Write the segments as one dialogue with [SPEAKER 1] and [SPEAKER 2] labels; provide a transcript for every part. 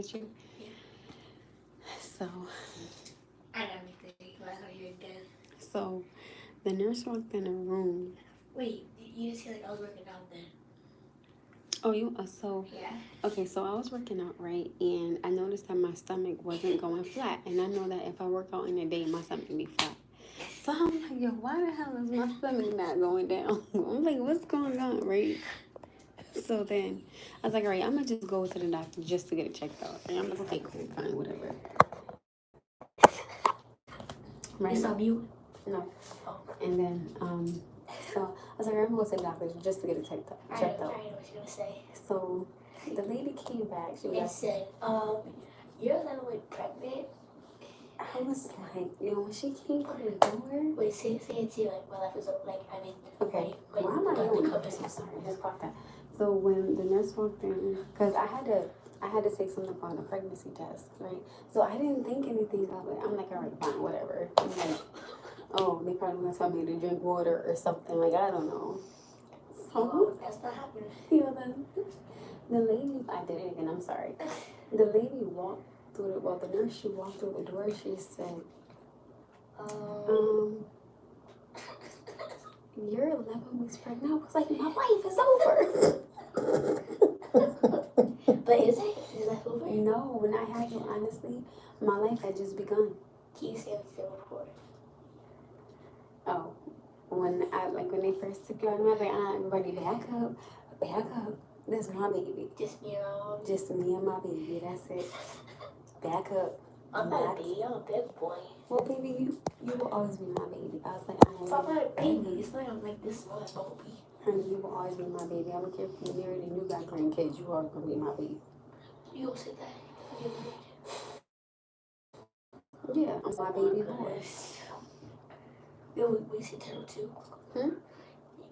[SPEAKER 1] with you?
[SPEAKER 2] Yeah.
[SPEAKER 1] So.
[SPEAKER 2] I got everything. Like how you're dead.
[SPEAKER 1] So, the nurse walked in the room.
[SPEAKER 2] Wait, you just said like I was working out then.
[SPEAKER 1] Oh, so
[SPEAKER 2] yeah.
[SPEAKER 1] Okay, so I was working out, right, and I noticed that my stomach wasn't going flat, and I know that if I work out in a day, my stomach will be flat. So I'm like, yo, why the hell is my stomach not going down? I'm like, what's going on, right? So then I was like, all right, I'm gonna just go to the doctor just to get it checked out. And I'm like, okay, cool, fine, whatever. Right?
[SPEAKER 2] It's on mute?
[SPEAKER 1] No.
[SPEAKER 2] Oh.
[SPEAKER 1] And then so I was like, I'm gonna go to the doctor just to get it checked out.
[SPEAKER 2] I know what you're gonna say.
[SPEAKER 1] So the lady came back. She was
[SPEAKER 2] and said, you're a little bit pregnant.
[SPEAKER 1] I was like, when she came through the door.
[SPEAKER 2] Wait, say it to you, like, my life is up, like, I mean.
[SPEAKER 1] Okay.
[SPEAKER 2] When
[SPEAKER 1] Why am I doing this? I'm sorry, I just caught that. So when the nurse walked in, because I had to say something about a pregnancy test, right? So I didn't think anything of it. I'm like, all right, fine, whatever. I'm like, oh, they probably gonna tell me to drink water or something. Like, I don't know. So
[SPEAKER 2] that's not happening.
[SPEAKER 1] The lady, I did it again, I'm sorry. The lady walked through the nurse, she walked through the door, she said, you're 11 weeks pregnant. I was like, my life is over.
[SPEAKER 2] But is it? Is that over?
[SPEAKER 1] No, when I had you, honestly, my life had just begun.
[SPEAKER 2] Can you say what you said before?
[SPEAKER 1] Oh, when they first took you out, I was like, everybody back up. That's my baby.
[SPEAKER 2] Just me and
[SPEAKER 1] Just me and my baby. That's it. Back up.
[SPEAKER 2] I'm not a baby. I'm a big boy.
[SPEAKER 1] Well, baby, you will always be my baby. I was like,
[SPEAKER 2] I'm not a baby. It's like I'm like this small baby.
[SPEAKER 1] Honey, you will always be my baby. I don't care if you're married and you got grandkids. You are gonna be my baby.
[SPEAKER 2] You don't say that.
[SPEAKER 1] Yeah, I'm my baby boy.
[SPEAKER 2] We say turtle too. You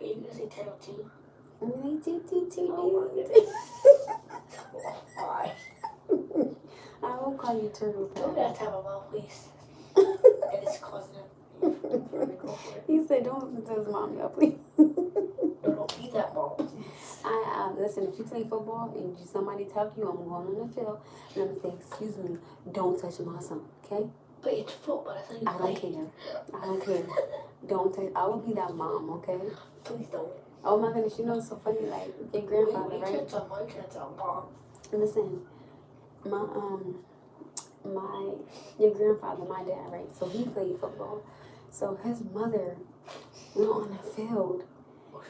[SPEAKER 2] gonna say turtle too? Why?
[SPEAKER 1] I will call you turtle.
[SPEAKER 2] Don't get time of mom, please. And it's causing him.
[SPEAKER 1] He said, don't listen to his mom, y'all, please.
[SPEAKER 2] Don't be that mom.
[SPEAKER 1] Listen, if you play football and somebody tell you I'm going on the field, and I'm gonna say, excuse me, don't touch my son, okay?
[SPEAKER 2] But it's football, that's how you play.
[SPEAKER 1] I don't care. Don't touch. I will be that mom, okay?
[SPEAKER 2] Please don't.
[SPEAKER 1] Oh my goodness, you know it's so funny, like your grandfather, right?
[SPEAKER 2] You can't tell mom.
[SPEAKER 1] Listen, your grandfather, my dad, right? So he played football. So his mother went on the field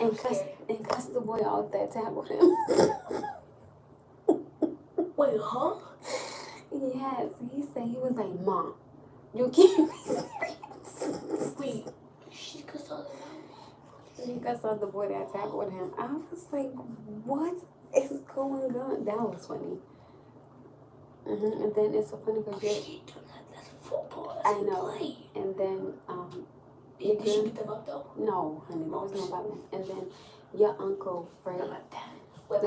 [SPEAKER 1] and cussed the boy out that tackled him.
[SPEAKER 2] Wait, huh?
[SPEAKER 1] Yes, he said, he was like, Mom, you can't be serious.
[SPEAKER 2] Wait, she cussed out the
[SPEAKER 1] She cussed out the boy that tackled him. I was like, what is going on? That was funny. And then it's so funny because
[SPEAKER 2] that's football.
[SPEAKER 1] I know. Play. And then
[SPEAKER 2] did she beat them up though?
[SPEAKER 1] No, honey, there was no problem. And then your uncle, right?
[SPEAKER 2] Not like that. Wait,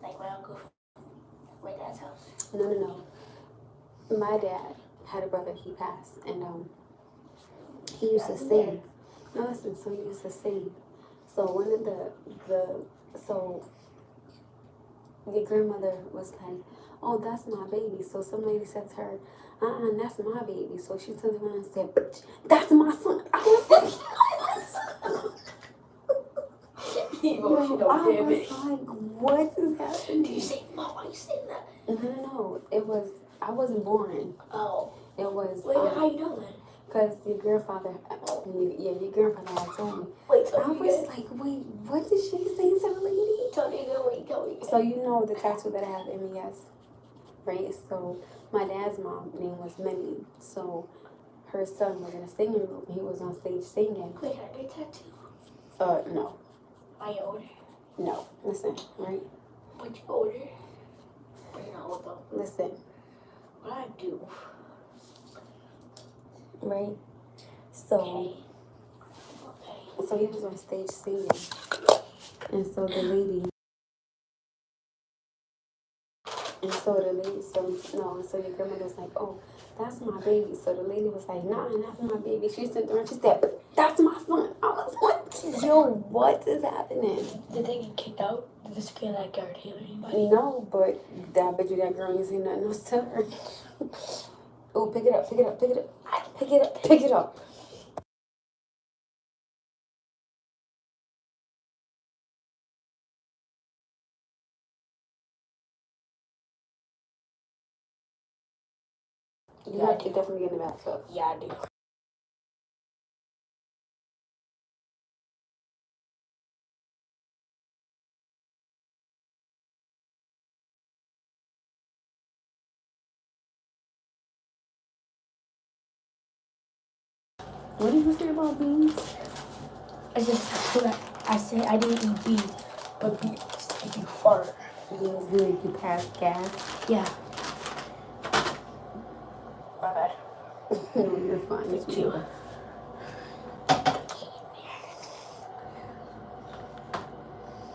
[SPEAKER 2] like my uncle from my dad's house.
[SPEAKER 1] No. My dad had a brother. He passed, and he used to sing. No, listen. So he used to sing. So one of so your grandmother was like, oh, that's my baby. So some lady said to her, that's my baby. So she turned around and said, bitch, that's my son. I was like, what is happening?
[SPEAKER 2] Did you say, Mom, why are you saying that?
[SPEAKER 1] No. I wasn't born.
[SPEAKER 2] Oh.
[SPEAKER 1] It was.
[SPEAKER 2] Wait, how you know that?
[SPEAKER 1] Because your grandfather had told me.
[SPEAKER 2] Wait,
[SPEAKER 1] I was like, wait, what did she say to the lady?
[SPEAKER 2] Tell me again.
[SPEAKER 1] So you know the tattoo that I have MES, right? So my dad's mom name was Minnie. So her son was in a singing group. He was on stage singing.
[SPEAKER 2] Wait, are they tattoo?
[SPEAKER 1] No.
[SPEAKER 2] Are you older?
[SPEAKER 1] No. Listen, right?
[SPEAKER 2] But you older? Or you're not old though?
[SPEAKER 1] Listen.
[SPEAKER 2] What I do?
[SPEAKER 1] Right? So. Okay. So he was on stage singing. And so the lady. So your grandmother was like, oh, that's my baby. So the lady was like, nah, that's my baby. She said, that's my son. I was like, yo, what is happening?
[SPEAKER 2] Did they get kicked out? Did this kid like guarantee anybody.
[SPEAKER 1] No, but I bet you that girl ain't saying nothing else to her. Oh, pick it up, pick it up, pick it up. Pick it up, pick it up. You have to definitely get in the bathtub.
[SPEAKER 2] Yeah, I do.
[SPEAKER 1] What did you say about beans?
[SPEAKER 2] I just like I said I didn't eat beans, but beans make you fart.
[SPEAKER 1] Beans do make you pass gas.
[SPEAKER 2] Yeah. My bad.
[SPEAKER 1] No, you're fine.
[SPEAKER 2] Me too.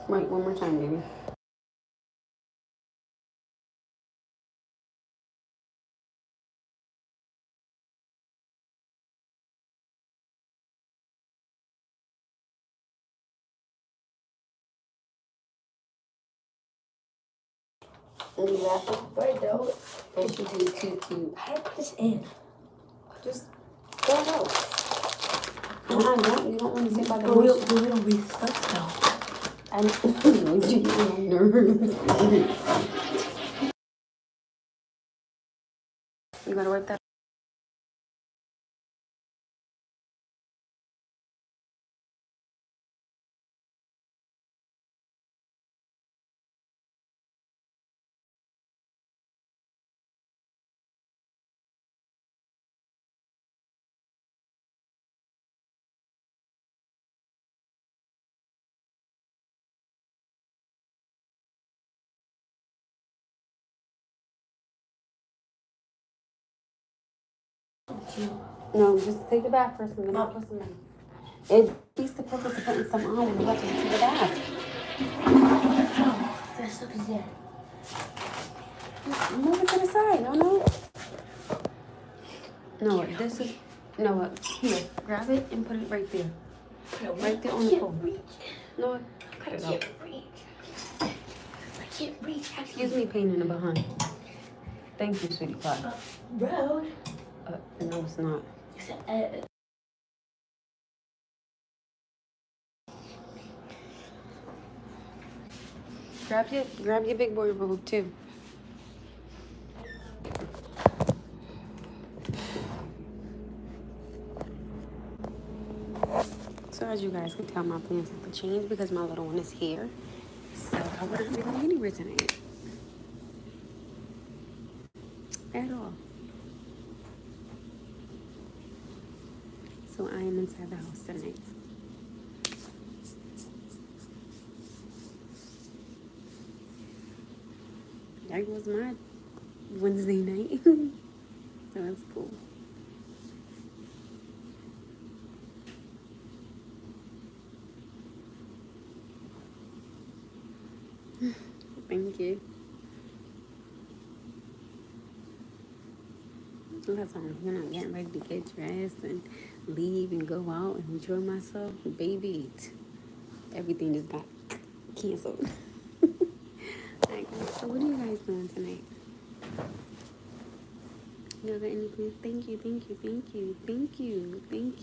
[SPEAKER 1] Right, one more time, baby. And you laughing?
[SPEAKER 2] Right though.
[SPEAKER 1] Yes, you do too.
[SPEAKER 2] How do I put this in?
[SPEAKER 1] Just go out. You don't want to say about the
[SPEAKER 2] But we
[SPEAKER 1] motion.
[SPEAKER 2] don't be stuck though.
[SPEAKER 1] I know you get on nerves. You gotta wipe that. No, just take the bath first and then I'll put some in. It defeats the purpose of putting some on when you have to take the bath.
[SPEAKER 2] That stuff is there.
[SPEAKER 1] Move it to the side. No. No, this is. No, here. Grab it and put it right there. Right there on the pole. No, cut it out.
[SPEAKER 2] I can't reach.
[SPEAKER 1] Excuse me, pain in the behind. Thank you, sweetie pie.
[SPEAKER 2] Road.
[SPEAKER 1] No, it's not. Grab your big boy robe too. So as you guys can tell, my plans have to change because my little one is here. So I wouldn't be going anywhere tonight. At all. So I am inside the house tonight. That was my Wednesday night. So that's cool. Thank you. That's all. When I'm getting ready to get dressed and leave and go out and enjoy myself, baby, everything just got canceled. Alright, so what are you guys doing tonight? Y'all got any plans? Thank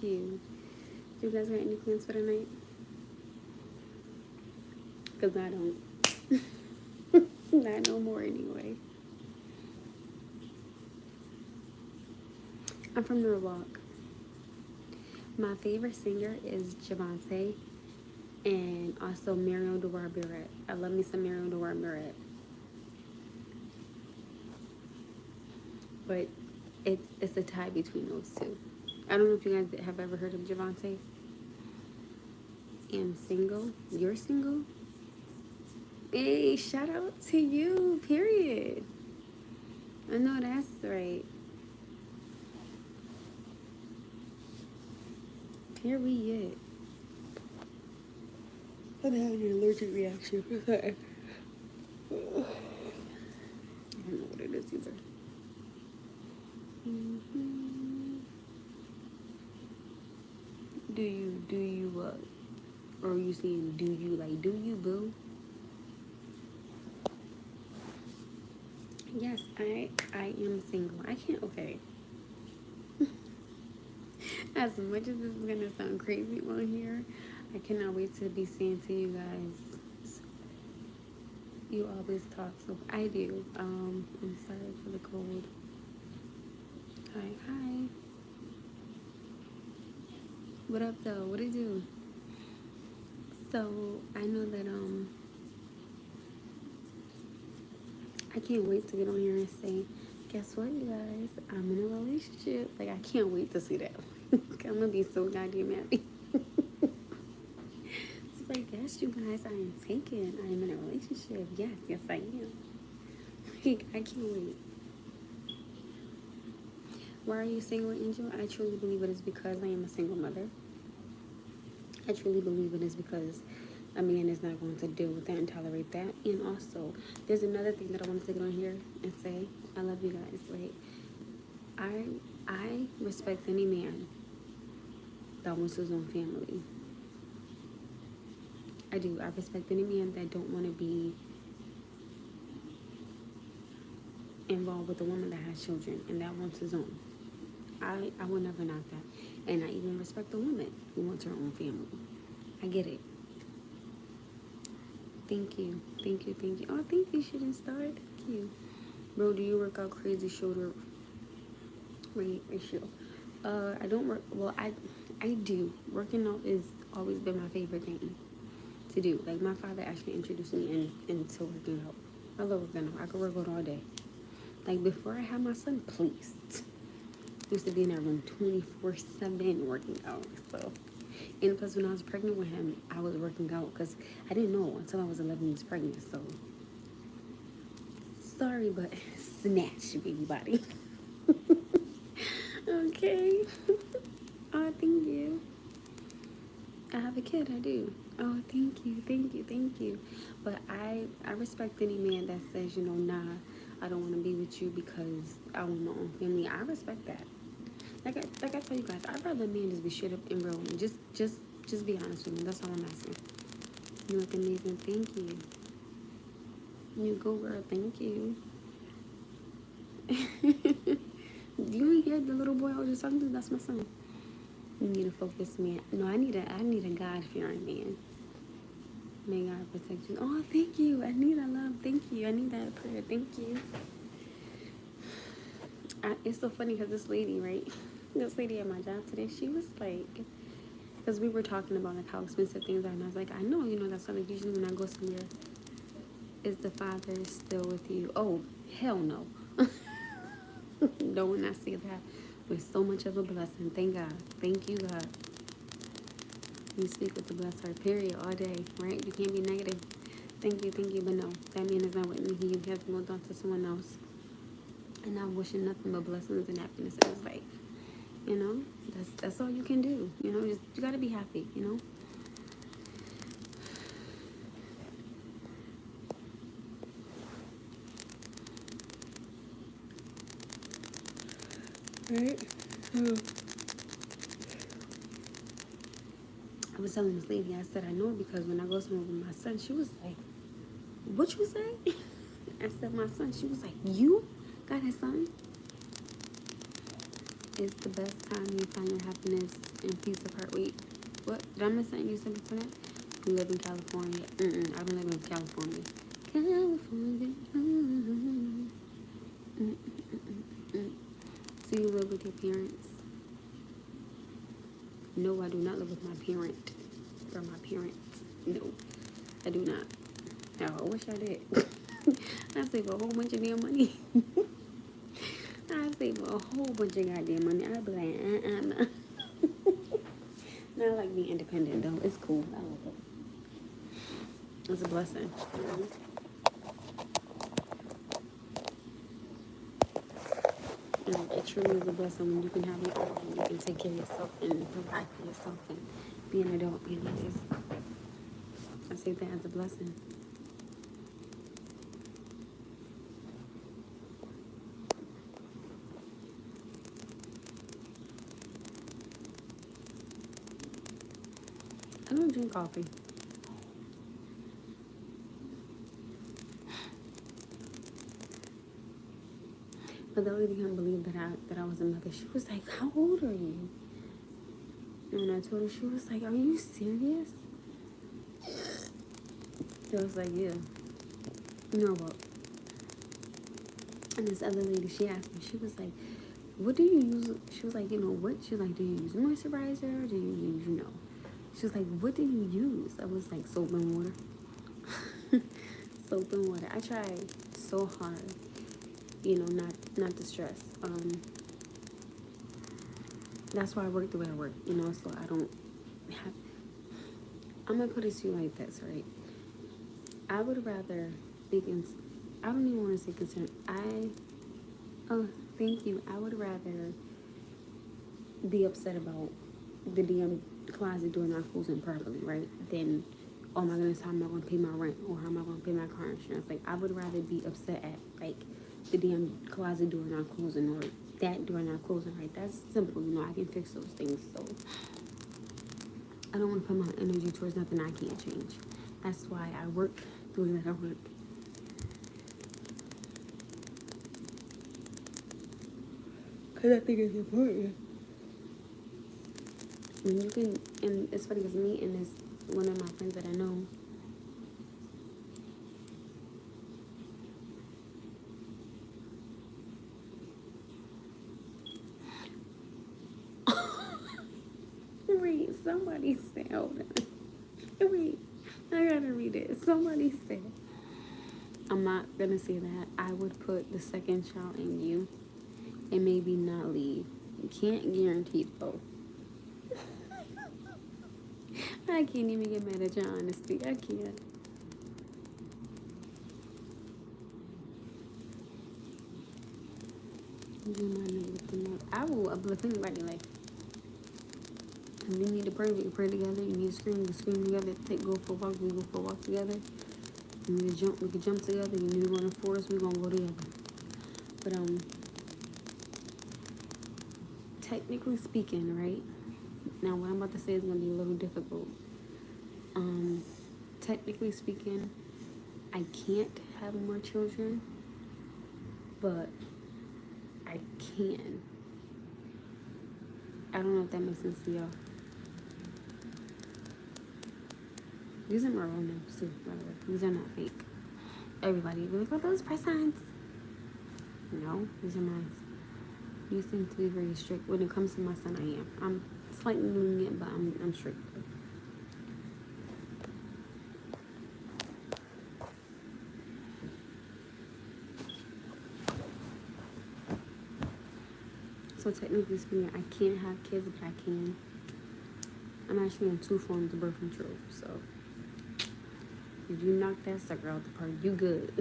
[SPEAKER 1] you. You guys got any plans for the night? Because I don't. Not no more anyway. I'm from Norwalk. My favorite singer is Javante and also Marion Dewar Barrett. I love me some Marion Dewar Barrett. But it's a tie between those two. I don't know if you guys have ever heard of Javante. I'm single. You're single? Hey, shout out to you, period. I know that's right. Period. I'm having an allergic reaction. I don't know what it is either. Do you, or are you saying do you, like, do you, boo? Yes, I am single. I can't. Okay. As much as this is gonna sound crazy on here, I cannot wait to be saying to you guys, you always talk so. I do. I'm sorry for the cold. Hi, hi. What up, though? What do you do? So I know that I can't wait to get on here and say, guess what, you guys? I'm in a relationship. Like I can't wait to see that. I'm gonna be so goddamn happy. It's like, yes, you guys, I am taken. I am in a relationship. Yes, yes, I am. Like, I can't wait. Why are you single, Angel? I truly believe it is because I am a single mother. I truly believe it is because a man is not going to deal with that and tolerate that. And also, there's another thing that I want to get on here and say. I love you guys. Like, I respect any man that wants his own family. I do. I respect any man that don't want to be involved with a woman that has children and that wants his own. I will never knock that. And I even respect the woman who wants her own family. I get it. Thank you. Thank you. Thank you. Oh, thank you, shooting star. Thank you. Bro, do you work out crazy shoulder ratio? I don't work. Well, I do. Working out is always been my favorite thing to do. Like, my father actually introduced me into working out. I love working out. I could work out all day. Like, before I had my son, please. Used to be in that room 24/7 working out. So, and plus when I was pregnant with him, I was working out because I didn't know until I was 11 weeks pregnant. So, sorry, but snatch, baby body. Okay. Oh, thank you. I have a kid, I do. Oh, thank you, thank you, thank you. But I respect any man that says, nah, I don't want to be with you because I want my own family. I respect that. Like I tell you guys, I'd rather a man just be straight up and real and just be honest with me. That's all I'm asking. You look amazing. Thank you. You go, girl. Thank you. You ain't hear the little boy I was just talking to? That's my son. You need a focused man. No, I need a God-fearing man. May God protect you. Oh, thank you. I need that love. Thank you. I need that prayer. Thank you. It's so funny because this lady, right? This lady at my job today, she was like, because we were talking about like how expensive things are, and I was like, I know, that's why like usually when I go somewhere, is the Father still with you? Oh, hell no. No, when I see that, with so much of a blessing. Thank God. Thank you, God. You speak with the blessed heart, period, all day, right? You can't be negative. Thank you, but no, that man is not with me. He has moved on to someone else. And I'm wishing nothing but blessings and happiness in his life. That's all you can do. You gotta be happy, Right? I was telling this lady, I said, I know because when I go somewhere with my son, she was like, what you say? I said, my son. She was like, you got a son? It's the best time you find your happiness and peace of heart. Wait, what? Did I miss something you said before that? You live in California. I've been living in California. California. So you live with your parents? No, I do not live with my parent. Or my parents. No, I do not. No, I wish I did. I save a whole bunch of damn money. I save a whole bunch of goddamn money. I'd be like, nah. No, I like being independent though. It's cool. I love it. It's a blessing. And it truly is a blessing when you can have your own and you can take care of yourself and provide for yourself and be an adult. I say that as a blessing. I don't drink coffee. But the lady couldn't believe that I was a mother. She was like, "How old are you?" And when I told her, she was like, "Are you serious?" I was like, "Yeah." You know what? And this other lady, she asked me, she was like, "What do you use?" She was like, "You know what?" She was like, "Do you use moisturizer? Or do you use, you know?" She was like, "What do you use?" I was like, "Soap and water." Soap and water. I tried so hard, you know, not to stress. That's why I work the way I work, you know, so I don't have. I'm gonna put it to you like this, right? I would rather be I don't even want to say concerned. Oh, thank you. I would rather be upset about the damn closet door not closing properly, right? Than, oh my goodness, how am I going to pay my rent or how am I going to pay my car insurance? Like, I would rather be upset at, like, the damn closet door not closing or that door not closing, right? That's simple, you know, I can fix those things. So, I don't want to put my energy towards nothing I can't change. That's why I work the way that I work. Because I think it's important. And you can, and it's funny because me and this one of my friends that I know, wait, somebody said, hold on. Wait, I gotta read it. Somebody said, I'm not gonna say that. I would put the second child in you and maybe not leave. Can't guarantee though. I can't even get mad at your honesty. I can't. I will uplift anybody. Like, if you need to pray, we can pray together. You need to scream, we can scream together. Go for a walk, we go for a walk together. You need to jump, we can jump together. You need to go in the forest, we gonna go together. But technically speaking, right? Now what I'm about to say is gonna be a little difficult. Technically speaking, I can't have more children, but I can. I don't know if that makes sense to y'all. These are my real names too, by the way. These are not fake. Everybody be like, "Oh, those press signs." No, these are mine. You seem to be very strict. When it comes to my son, I am. I'm slightly lenient, but I'm strict. So technically speaking, I can't have kids, but I can. I'm actually on 2 forms of birth control, so if you knock that sucker out the park, you good.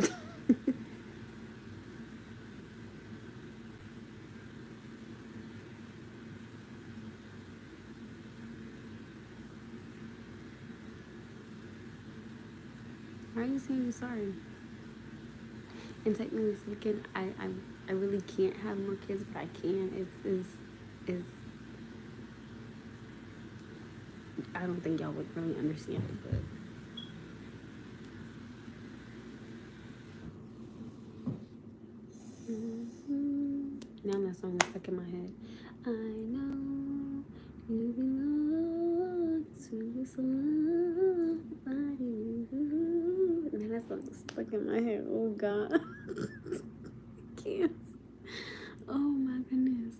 [SPEAKER 1] Why are you saying you're sorry? And technically speaking, I really can't have more kids, but I can. It's I don't think y'all would really understand it, but now that song is stuck in my head. I know you belong to somebody new. Now that song is stuck in my head. Oh God, I can't. Oh my goodness.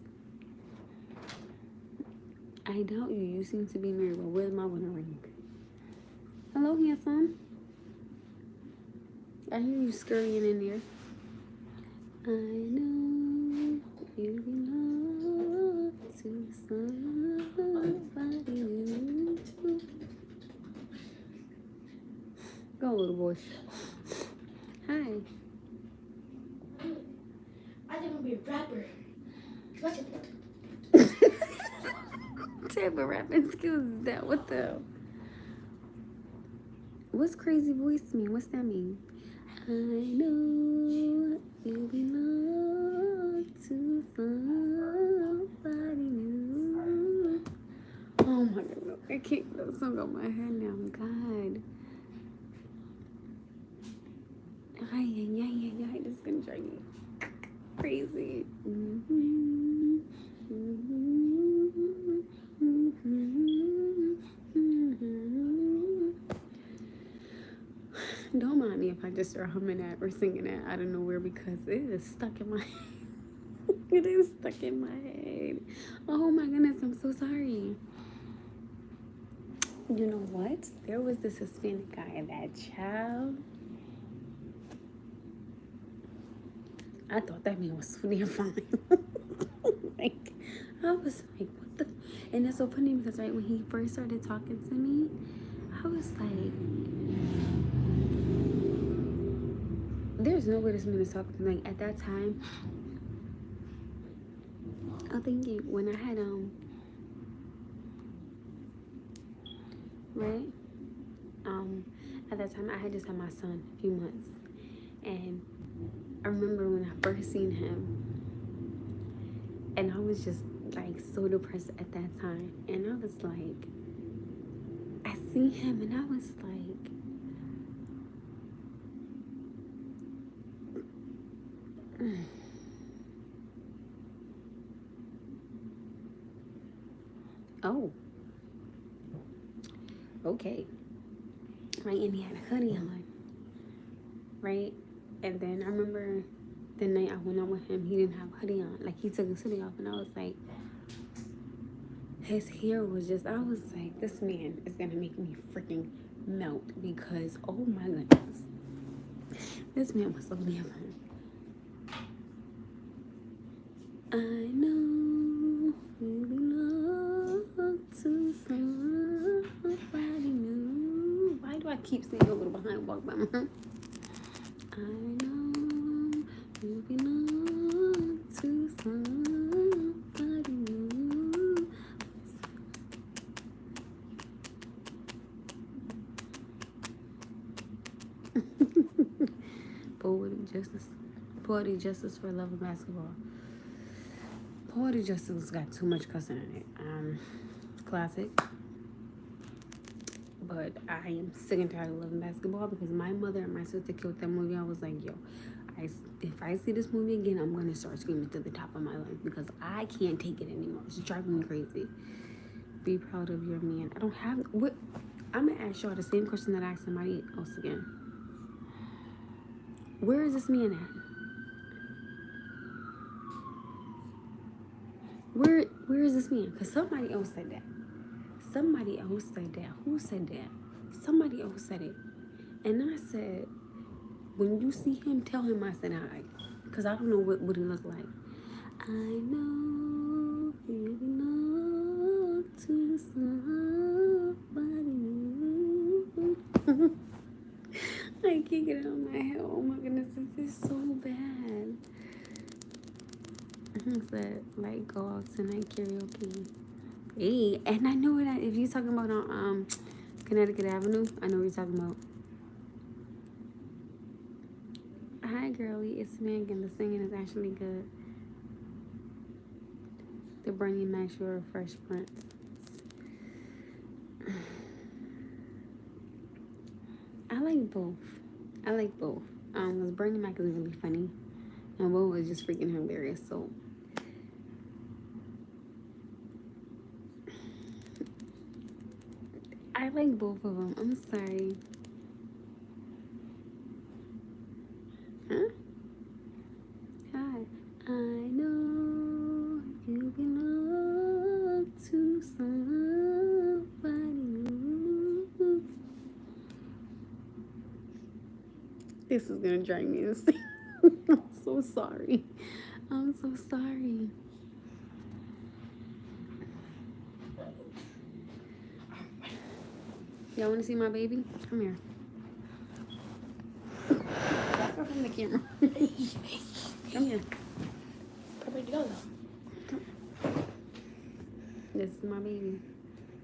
[SPEAKER 1] I doubt you. You seem to be married, but where's my wedding ring? Hello, handsome. I hear you scurrying in there. I know you belong to somebody new. Go, little boy. Hi.
[SPEAKER 2] I think I'm gonna be a rapper. What
[SPEAKER 1] Type of rapping skills is that? What the hell? What's crazy voice mean? What's that mean? I know you belong to somebody new. Oh my God, I can't get that song on my head now. God. Ay, this is gonna drive me. crazy. Don't mind me if I just start humming that or singing that out of nowhere because it is stuck in my head. It is stuck in my head. Oh my goodness, I'm so sorry. You know what? There was this Hispanic guy, that child. I thought that man was so damn fine. Like, I was like, what the? And it's so funny because right when he first started talking to me, I was like, there's no way this man is talking to me. Like, at that time, I think when I had, right? At that time, I had just had my son a few months. And I remember when I first seen him, and I was just like so depressed at that time. And I was like, I seen him and I was like, oh, okay. Right, and he had a hoodie on, right? And then I remember the night I went out with him, he didn't have a hoodie on. Like, he took his hoodie off, and I was like, his hair was just, I was like, this man is gonna make me freaking melt because, oh my goodness, this man was so damn fine. I know you belong to somebody new. Why do I keep saying a little behind walk by my heart? I know you belong to somebody new. Poetic justice for love of basketball. Poetic justice got too much cussing in it. Classic. But I am sick and tired of loving basketball because my mother and my sister killed that movie. I was like, yo, if I see this movie again, I'm going to start screaming to the top of my lungs because I can't take it anymore. It's driving me crazy. Be proud of your man. I don't have... what. I'm going to ask y'all the same question that I asked somebody else again. Where is this man at? Where is this man? Because somebody else said that. Somebody else said that. Who said that? Somebody else said it. And I said, when you see him, tell him I said hi. Because I don't know what he looked like. I know you belong to somebody new. I can't get it out of my head. Oh my goodness, this is so bad. He said, like, go out tonight karaoke. Hey, and I know that if you're talking about on Connecticut Avenue, I know what you're talking about. Hi, girlie, it's Megan. The singing is actually good. The Bernie Mac Sure Fresh Prince. I like both. Because Bernie Mac is really funny, and Will was just freaking hilarious. So. I like both of them. I'm sorry. Huh? Hi. I know you belong to somebody new. This is gonna drive me insane. I'm so sorry. I'm so sorry. Y'all want to see my baby? Come here. Back up from the camera. Come here. This is my baby.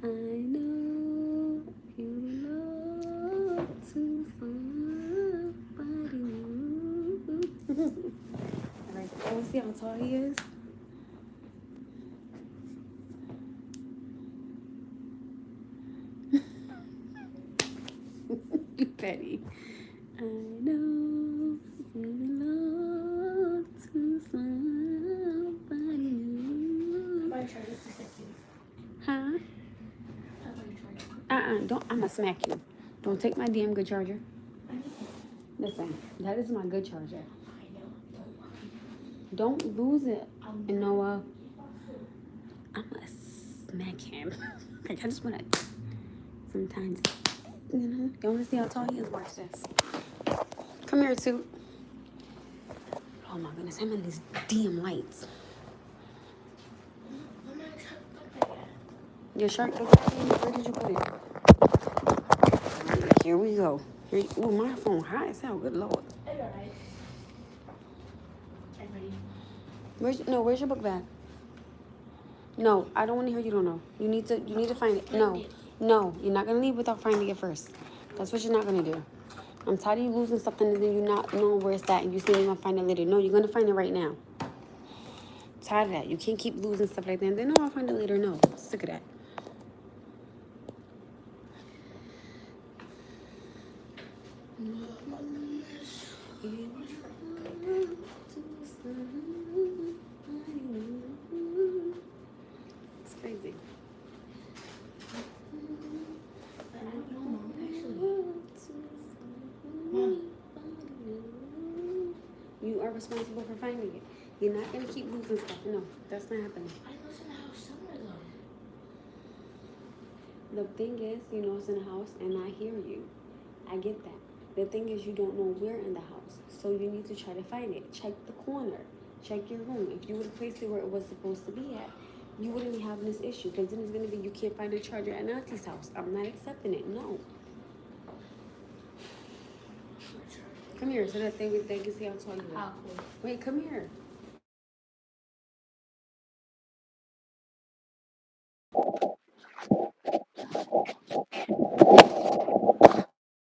[SPEAKER 1] I know you belong to somebody new. Alright, oh, see how tall he is? You petty. I know you belong to somebody. don't. I'ma smack you. Don't take my damn good charger. Listen, that is my good charger. Don't lose it. And Noah, I'ma smack him. Like I just wanna. Sometimes, you wanna see how tall he is? Watch this. Come here, Toot. Oh my goodness, him and these damn lights. Your shirt, where did you put it? Here we go. Oh, my phone high as hell. Good lord. Where's your book bag? No, I don't want to hear you don't know. You need to find it. No, you're not gonna leave without finding it first. That's what you're not gonna do. I'm tired of you losing something and then you not knowing where it's at and you say you're gonna find it later. No, you're gonna find it right now. Tired of that. You can't keep losing stuff like that and then no, I'll find it later. No, sick of that. It's crazy. You are responsible for finding it. You're not gonna keep losing stuff. No, that's not happening.
[SPEAKER 2] I know it's in the house somewhere
[SPEAKER 1] The
[SPEAKER 2] though.
[SPEAKER 1] thing is, you know it's in the house, and I hear you. I get that. The thing is, you don't know where in the house, so you need to try to find it. Check the corner. Check your room. If you would have placed it where it was supposed to be at, you wouldn't be having this issue. Because then it's gonna be you can't find a charger at Auntie's house. I'm not accepting it. No. Come here so that they can see how tall you are. Wait, come here.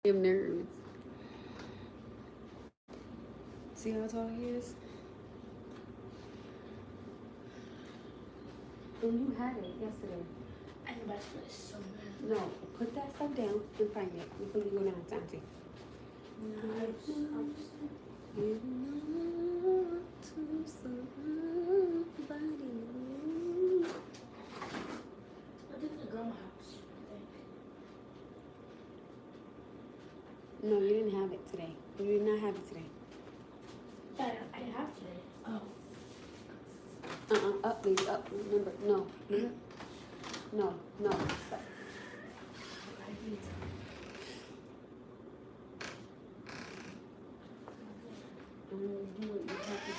[SPEAKER 1] Damn nerves. See how tall he is? And you had it yesterday.
[SPEAKER 2] I know, but it's so bad.
[SPEAKER 1] No, put that stuff down and find it before you go down to Auntie. No, you didn't have it today. You did not have it today.
[SPEAKER 2] I didn't have it today. Oh.
[SPEAKER 1] Up, baby, up. Remember, no. No, stop. I'm gonna do what you have to do.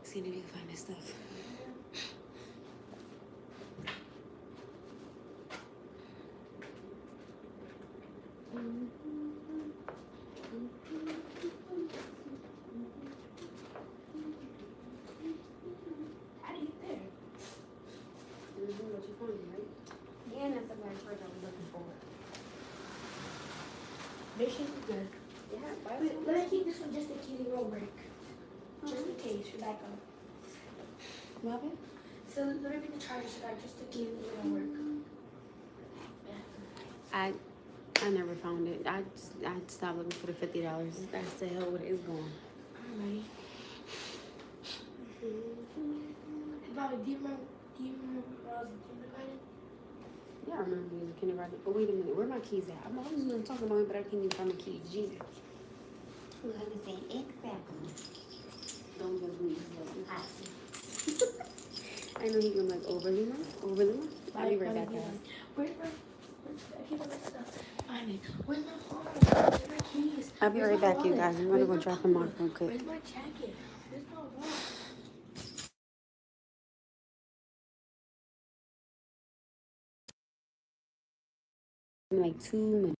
[SPEAKER 1] See if you can find this stuff.
[SPEAKER 2] How do you get there?
[SPEAKER 1] What you found, right? And that's the black charge I was looking for.
[SPEAKER 2] Make sure it's good.
[SPEAKER 1] Yeah,
[SPEAKER 2] Let me keep this one just in case it won't break. Just in case, for backup.
[SPEAKER 1] What happened?
[SPEAKER 2] So let me bring the charger so that just in case it won't work.
[SPEAKER 1] I never found it. I stopped looking for the $50. That's the hell what it is going.
[SPEAKER 2] I'm ready. Bobby, do you remember when I was in kindergarten?
[SPEAKER 1] Yeah, I remember being in kindergarten. But wait a minute, where are my keys at? I'm always going to talk about it, but I can't even find my keys. Jesus. Look, I can say exactly. Don't give me I know he's gonna be like overly much. I'll be right back, guys.
[SPEAKER 2] Where's my stuff? Find it. Where's my phone? Where's my keys?
[SPEAKER 1] I'll be right back, you guys. I'm gonna go drop them off real quick.
[SPEAKER 2] Where's my jacket? Where's my wallet?
[SPEAKER 1] In like 2 minutes.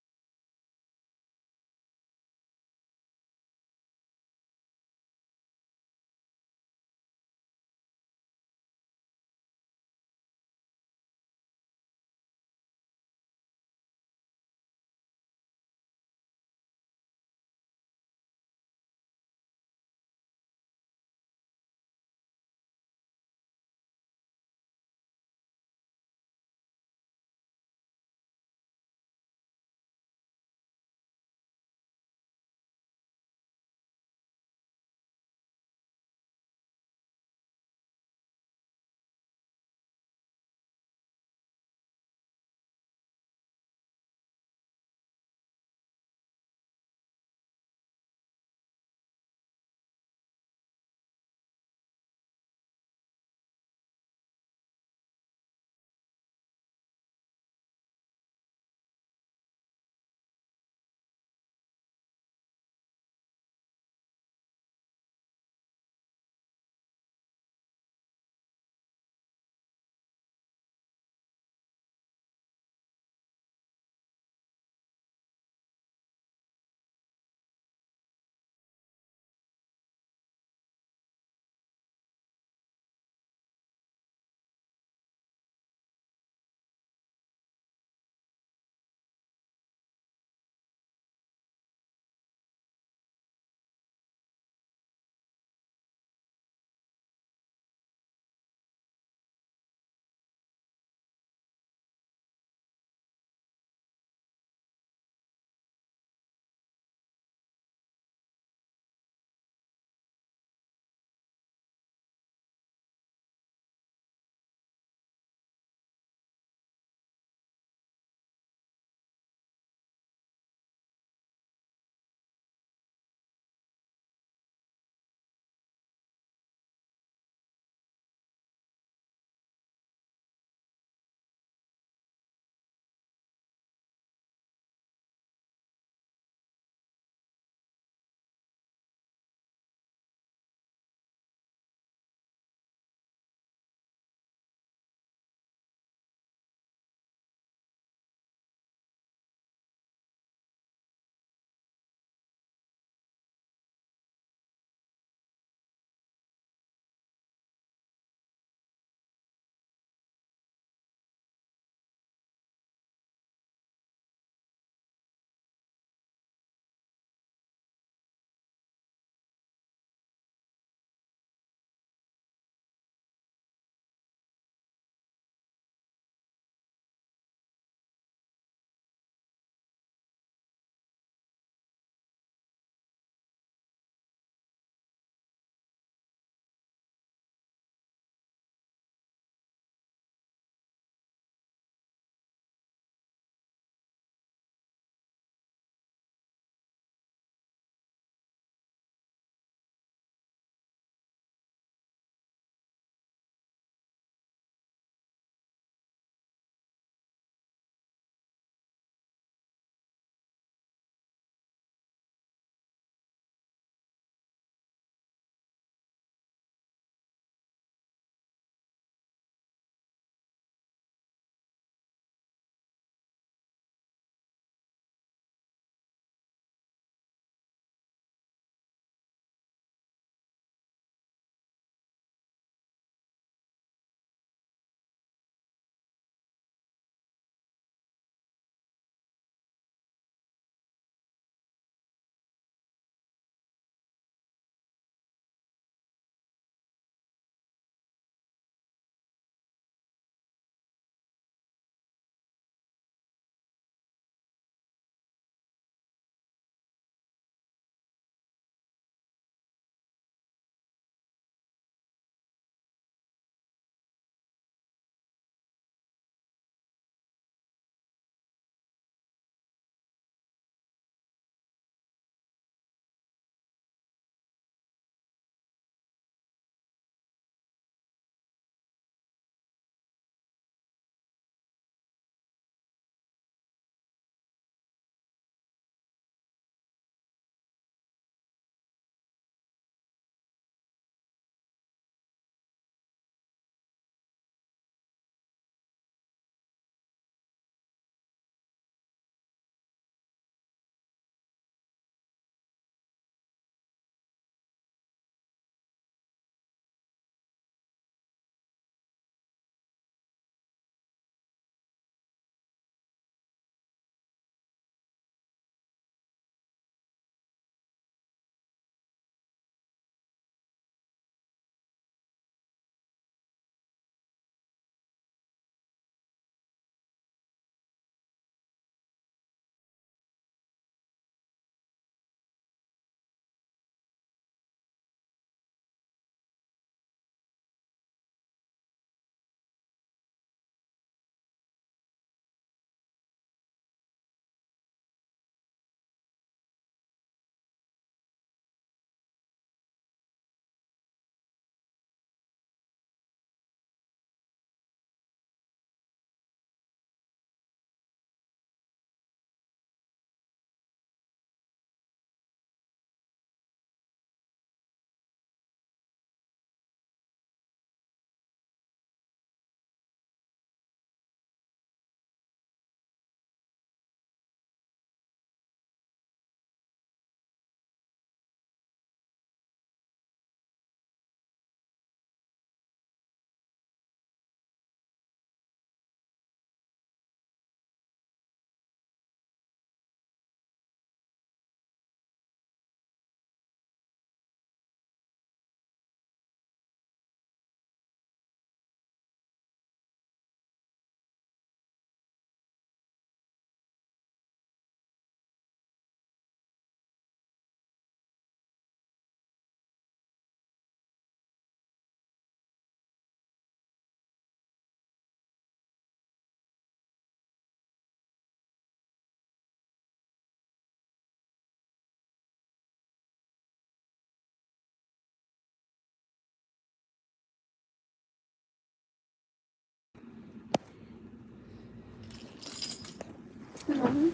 [SPEAKER 1] Um,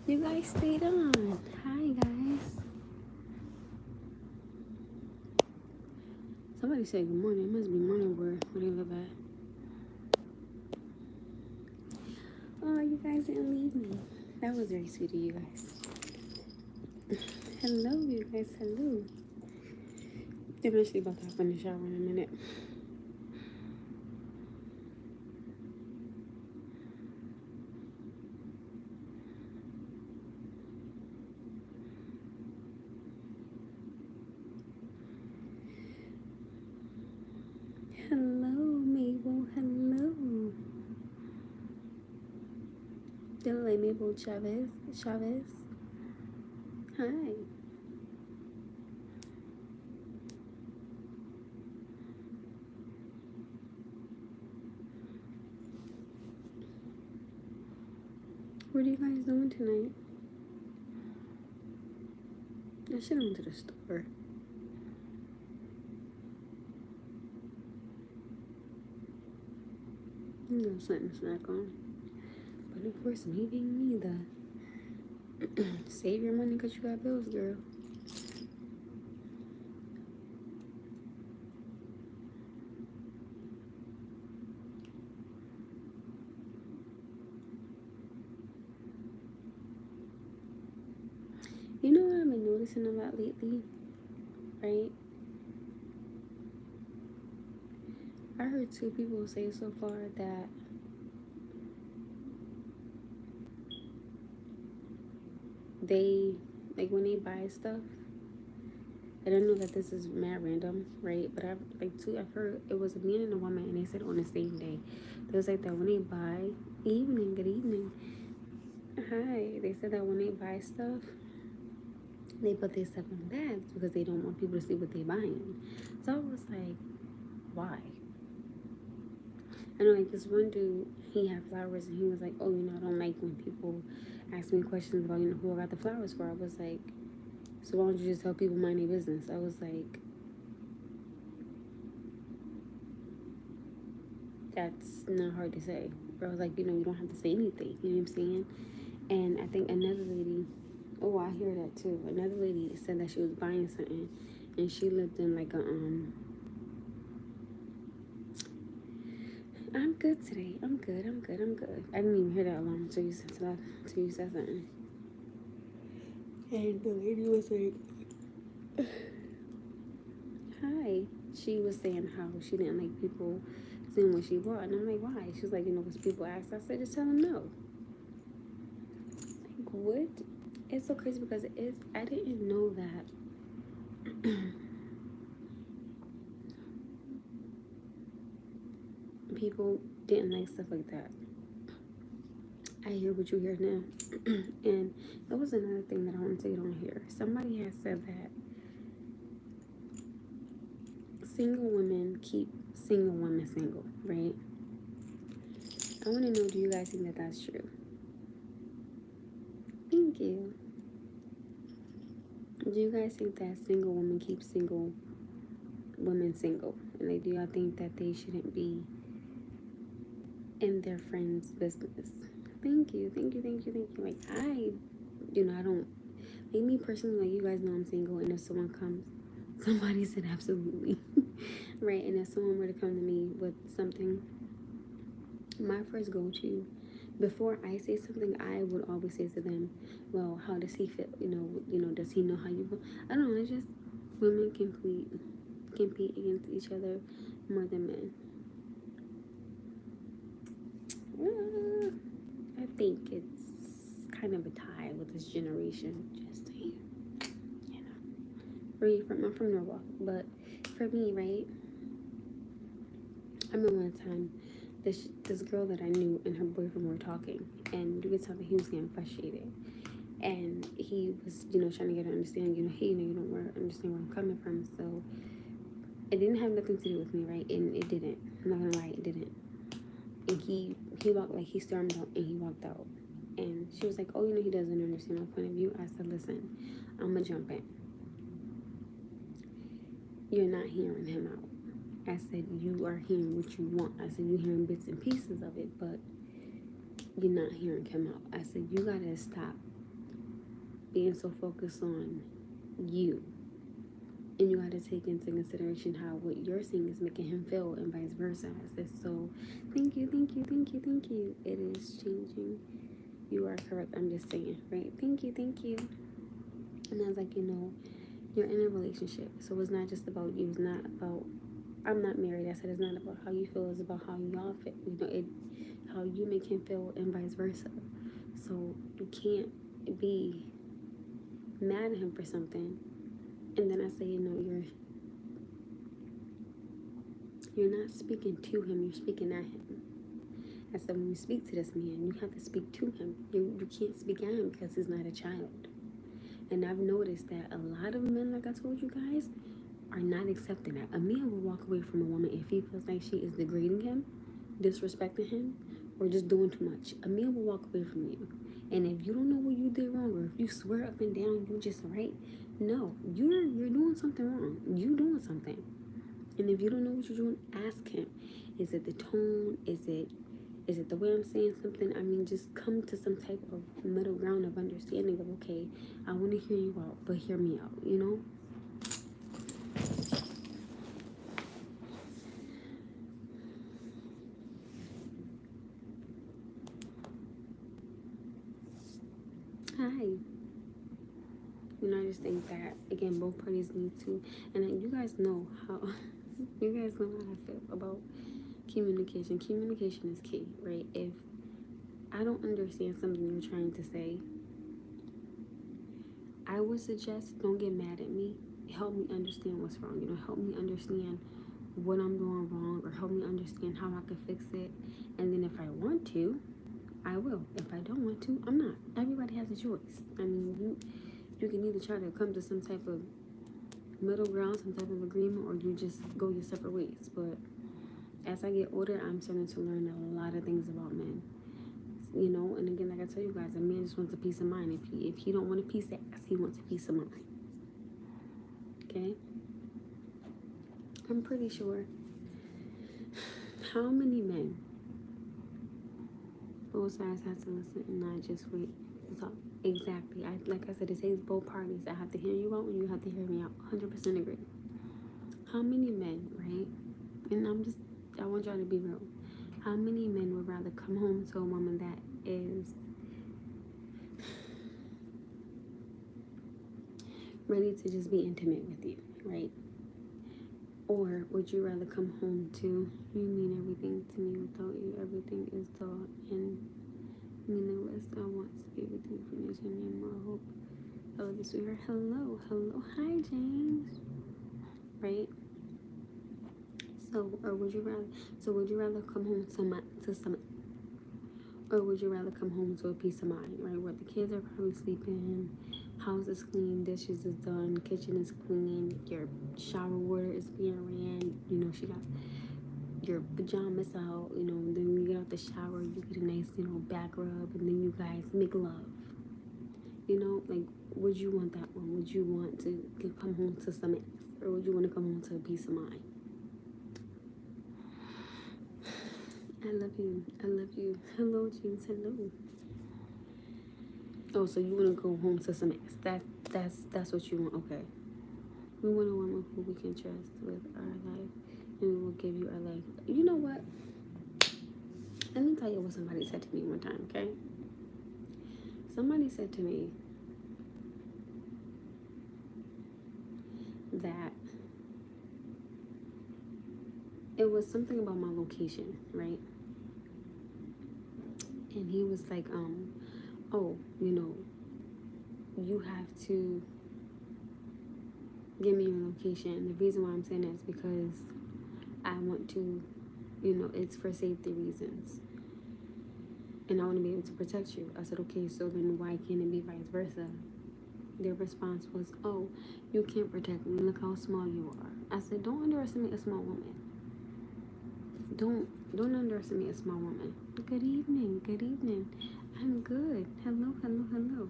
[SPEAKER 1] you guys stayed on. Hi, guys. Somebody said good morning. It must be morning where they live at. Oh, you guys didn't leave me. That was very sweet of you guys. Hello, you guys. Hello. I'm actually about to hop in the shower in a minute. Hello, Mabel. Hello. Hello, Mabel Chavez. Hi. What are you guys doing tonight? I should have went to the store. You know, something to snack on. But of course, me being me, the save your money because you got bills, girl. You know what I've been noticing a lot lately, right? I heard 2 people say so far that they, like when they buy stuff, and I know that this is mad random, right? But I've heard it was a man and a woman, and they said on the same day. They was like that when they buy, good evening. Hi. They said that when they buy stuff, they put their stuff in bags because they don't want people to see what they're buying. So I was like, why? I know, like, this one dude, he had flowers, and he was like, oh, I don't like when people ask me questions about, who I got the flowers for. I was like, so why don't you just tell people mind their business? I was like, that's not hard to say. But I was like, you don't have to say anything. You know what I'm saying? And I think another lady, oh, I hear that too. Another lady said that she was buying something, and she lived in like a I'm good today. I'm good. I didn't even hear that alarm until you said something. And the lady was like, hi. She was saying how she didn't like people seeing what she bought. And I'm like, why? She was like, because people asked. I said, just tell them no. Like, what? It's so crazy because I didn't know that people didn't like stuff like that. I hear what you hear now. And that was another thing that I want to get on here. Somebody has said that single women keep single women single, right? I want to know, do you guys think that that's true? Thank you. Do you guys think that single women keep single women single? And like, do y'all think that they shouldn't be in their friends' business? Thank you. Like, I don't, like, me personally, like, you guys know I'm single, and if somebody said absolutely, right? And if someone were to come to me with something, my first go-to, before I say something, I would always say to them, well, how does he feel? Does he know how you feel? I don't know, it's just women compete against each other more than men. I think it's kind of a tie with this generation. Just saying, Where are you from? I'm from Norwalk, but for me, right? I remember one time this girl that I knew and her boyfriend were talking, and you could tell that he was getting frustrated, and he was trying to get her to understand, hey, you don't understand where I'm coming from. So it didn't have nothing to do with me, right? And it didn't. I'm not gonna lie, it didn't. And he walked, like, he stormed out and he walked out. And she was like, oh, he doesn't understand my point of view. I said, listen, I'm gonna jump in. You're not hearing him out. I said, you are hearing what you want. I said, you're hearing bits and pieces of it, but you're not hearing him out. I said, you gotta stop being so focused on you. And you gotta take into consideration how what you're saying is making him feel and vice versa. I said, so thank you, thank you, thank you, thank you. It is changing. You are correct. I'm just saying, right? Thank you, thank you. And I was like, you're in a relationship. So it's not just about you. It's not about, I'm not married. I said, it's not about how you feel. It's about how y'all feel. How you make him feel and vice versa. So you can't be mad at him for something. And then I say, you're not speaking to him. You're speaking at him. I said, when you speak to this man, you have to speak to him. You can't speak at him because he's not a child. And I've noticed that a lot of men, like I told you guys, are not accepting that. A man will walk away from a woman if he feels like she is degrading him, disrespecting him, or just doing too much. A man will walk away from you. And if you don't know what you did wrong, or if you swear up and down you just right, no, you're doing something wrong. You doing something. And if you don't know what you're doing, ask him. Is it the tone? Is it the way I'm saying something? I mean, just come to some type of middle ground of understanding of, okay, I want to hear you out, but hear me out, Hi. I just think that, again, both parties need to, and you guys know how, you guys know how I feel about communication. Communication is key, right? If I don't understand something you're trying to say, I would suggest don't get mad at me. Help me understand what's wrong. Help me understand what I'm doing wrong, or help me understand how I can fix it. And then if I want to, I will. If I don't want to, I'm not. Everybody has a choice. I mean, you can either try to come to some type of middle ground, some type of agreement, or you just go your separate ways. But as I get older, I'm starting to learn a lot of things about men. And again, like I tell you guys, a man just wants a peace of mind. If he don't want a piece of ass, he wants a peace of mind. Okay? I'm pretty sure. How many men, both sides have to listen and not just wait to talk? Exactly. Like I said, it takes both parties. I have to hear you out and you have to hear me out. 100% agree. How many men, right? And I want y'all to be real. How many men would rather come home to a woman that is ready to just be intimate with you, right? Or would you rather come home to, you mean everything to me, without you everything is dull and meaningless. I want to be with you, finish your name, more hope. I love you, sweetheart. Hello. Hi, James. Right? So, would you rather come home to some, or would you rather come home to a peace of mind, right? Where the kids are probably sleeping, house is clean, dishes is done, kitchen is clean, your shower water is being ran, she got your pajamas out, then when you get out the shower, you get a nice, back rub, and then you guys make love. Like, would you want that one? Would you want to come home to some ass, or would you want to come home to a peace of mind? I love you. Hello, James. Hello. Oh, so you want to go home to some ass? That's what you want. Okay. We want a woman who we can trust with our life, and we will give you our life. You know what? Let me tell you what somebody said to me one time. Okay. Somebody said to me that it was something about my location, right? And he was like, oh, you have to give me your location. The reason why I'm saying that is because I want to, it's for safety reasons. And I want to be able to protect you. I said, okay, so then why can't it be vice versa? Their response was, oh, you can't protect me. Look how small you are. I said, don't underestimate a small woman. Don't underestimate a small woman. Good evening. I'm good. Hello.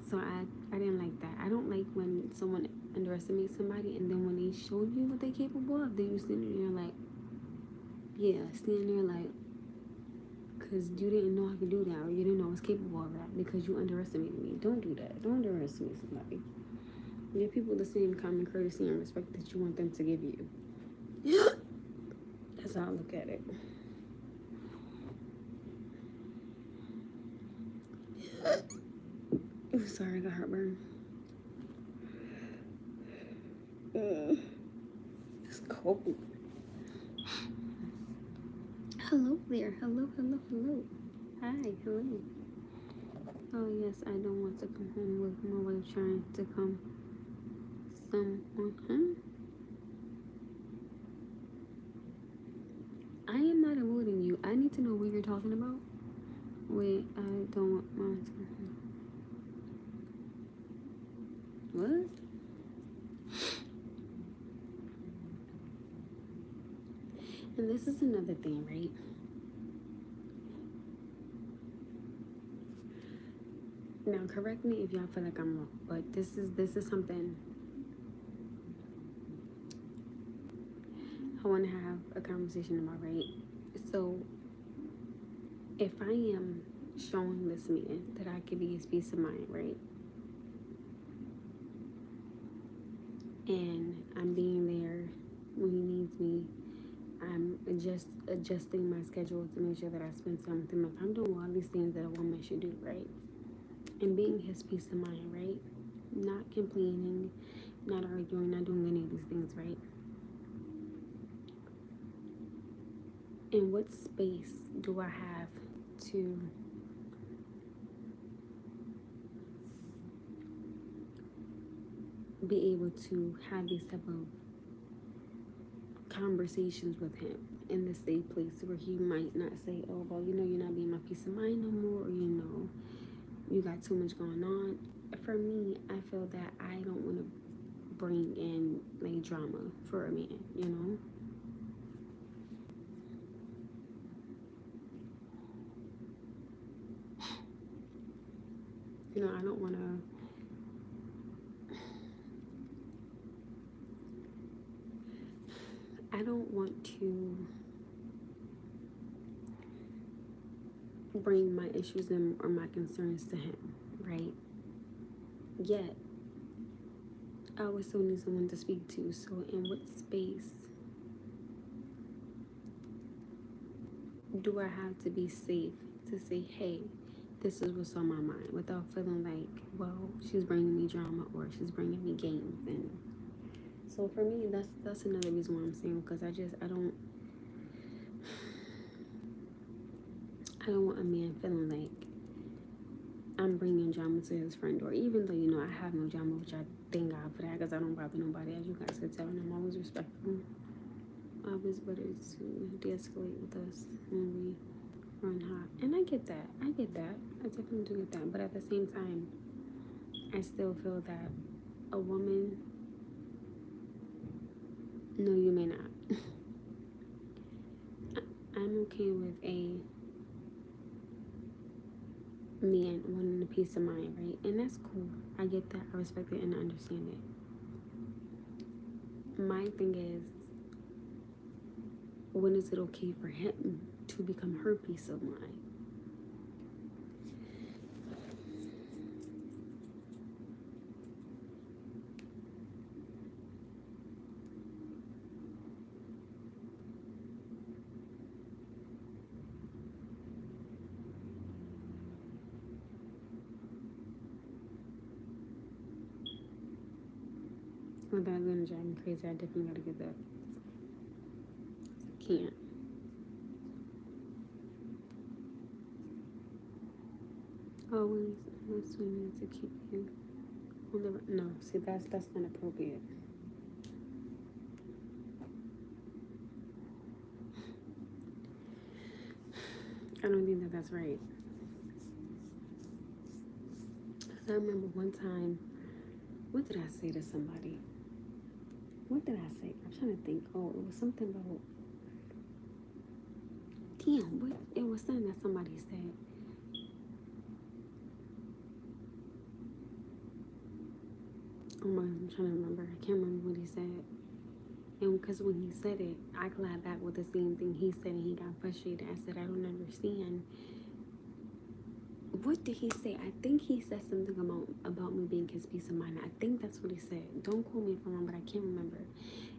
[SPEAKER 1] So I didn't like that. I don't like when someone underestimates somebody, and then when they show you what they're capable of, then you stand there like, yeah, stand there like, because you didn't know I could do that, or you didn't know I was capable of that, because you underestimated me. Don't do that. Don't underestimate somebody. Give people the same common courtesy and respect that you want them to give you. That's how I look at it. Ooh, sorry, I got heartburn. It's cold. Hello there. Hello. Hi, hello. Oh, yes, I don't want to come home with my wife trying to come. I am not avoiding you. I need to know what you're talking about. Wait, I don't want my to come home. What? And this is another thing, right? Now, correct me if y'all feel like I'm wrong, but this is something I want to have a conversation about, right? So, if I am showing this man that I could be his peace of mind, right? And I'm being there when he needs me. I'm just adjusting my schedule to make sure that I spend time with him. If I'm doing all these things that a woman should do, right? And being his peace of mind, right? Not complaining, not arguing, not doing any of these things, right? In what space do I have to be able to have these type of conversations with him in the safe place where he might not say, oh, well, you're not being my peace of mind no more, or you got too much going on. For me, I feel that I don't want to bring in like drama for a man, I don't want to bring my issues and or my concerns to him, right? Yet I would still need someone to speak to. So in what space do I have to be safe to say, hey, this is what's on my mind, without feeling like, well, she's bringing me drama or she's bringing me games? And so for me, that's another reason why I'm saying, because I don't want a man feeling like I'm bringing drama to his friend, or even though I have no drama, which I thank God for that, because I don't bother nobody, as you guys could tell, and I'm always respectful. Always better to de-escalate with us when we run hot, and I get that. I definitely do get that. But at the same time, I still feel that a woman, no, you may not. I'm okay with a man wanting a peace of mind, right? And that's cool. I get that. I respect it and I understand it. My thing is, when is it okay for him to become her peace of mind? Well, that's gonna drive me crazy. I definitely gotta get that. Can't. Always swimming to keep you on the no. See, that's not appropriate. I don't think that's right. Cause I remember one time, what did I say to somebody? What did I say? I'm trying to think. Oh, it was something about. Damn, what? It was something that somebody said. Oh my, I'm trying to remember. I can't remember what he said. And because when he said it, I clapped back with the same thing he said, and he got frustrated. I said, I don't understand. What did he say? I think he said something about me being his peace of mind. I think that's what he said. Don't quote me if I'm wrong, but I can't remember.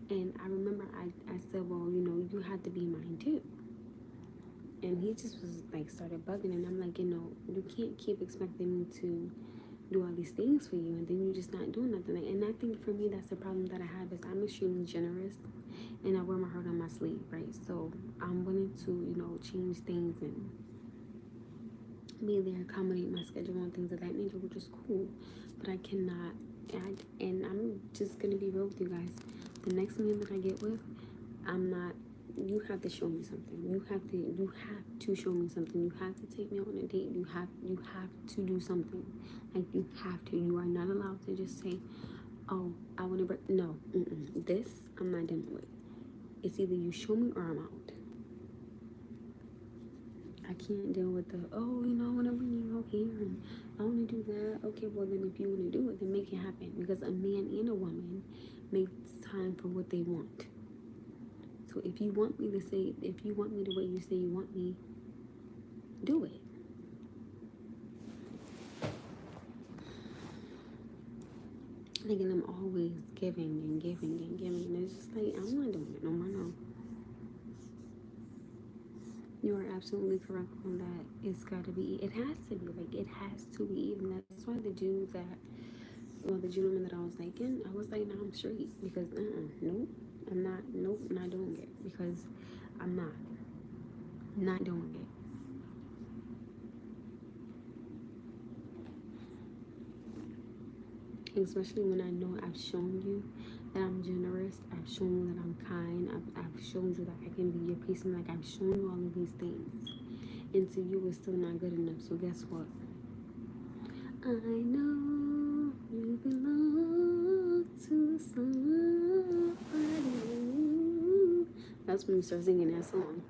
[SPEAKER 1] And I remember I said, well, you know, you have to be mine too. And he just was like, started bugging, and I'm like, you know, you can't keep expecting me to do all these things for you, and then you're just not doing nothing. And I think for me, that's the problem that I have, is I'm extremely generous, and I wear my heart on my sleeve, right? So I'm willing to, you know, change things and be there, accommodate my schedule and things of that nature, which is cool. But I cannot, and I'm just gonna be real with you guys. The next man that I get with, I'm not. You have to show me something. You have to show me something. You have to take me on a date. You have to do something. Like, you have to. You are not allowed to just say, "Oh, I want to break." No, this I'm not dealing with. It's either you show me or I'm out. I can't deal with the, oh, you know, I want to bring you out here and I want to do that. Okay, well then if you want to do it, then make it happen. Because a man and a woman makes time for what they want. So if you want me the way you say you want me, do it. Like, and I'm always giving and giving and giving. And it's just like, I'm not doing it no more, no. You are absolutely correct on that. It's got to be, it has to be, like, it has to be even. That's why the gentleman that I was liking, I was like, no, I'm straight. Because, nope, not doing it. Because I'm not doing it. Especially when I know I've shown you that I'm generous, I've shown you that I'm kind, I've shown you that I can be your peace, and like, I've shown you all of these things. And to you, it's still not good enough. So guess what? I know you belong to somebody new. That's when you start singing that song.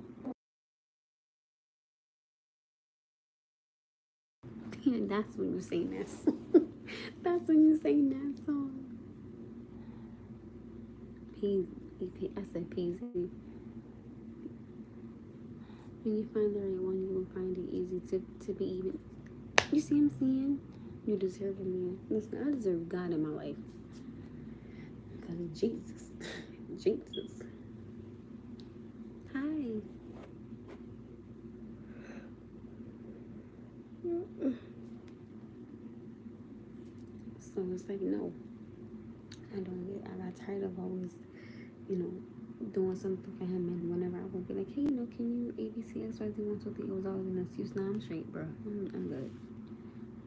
[SPEAKER 1] Yeah, that's when you sing that song. That's when you sing that song. Peasy. I said peasy. When you find the right one, you will find it easy to be even. You see what I'm saying? You deserve a man. Listen, I deserve God in my life. Because of Jesus. Jesus. Hi. So it's like, no. I got tired of always, you know, doing something for him, and whenever I would be like, hey, you know, can you ABC XYZ 1 2 3, it was always an excuse. Now I'm straight, bro. I'm good.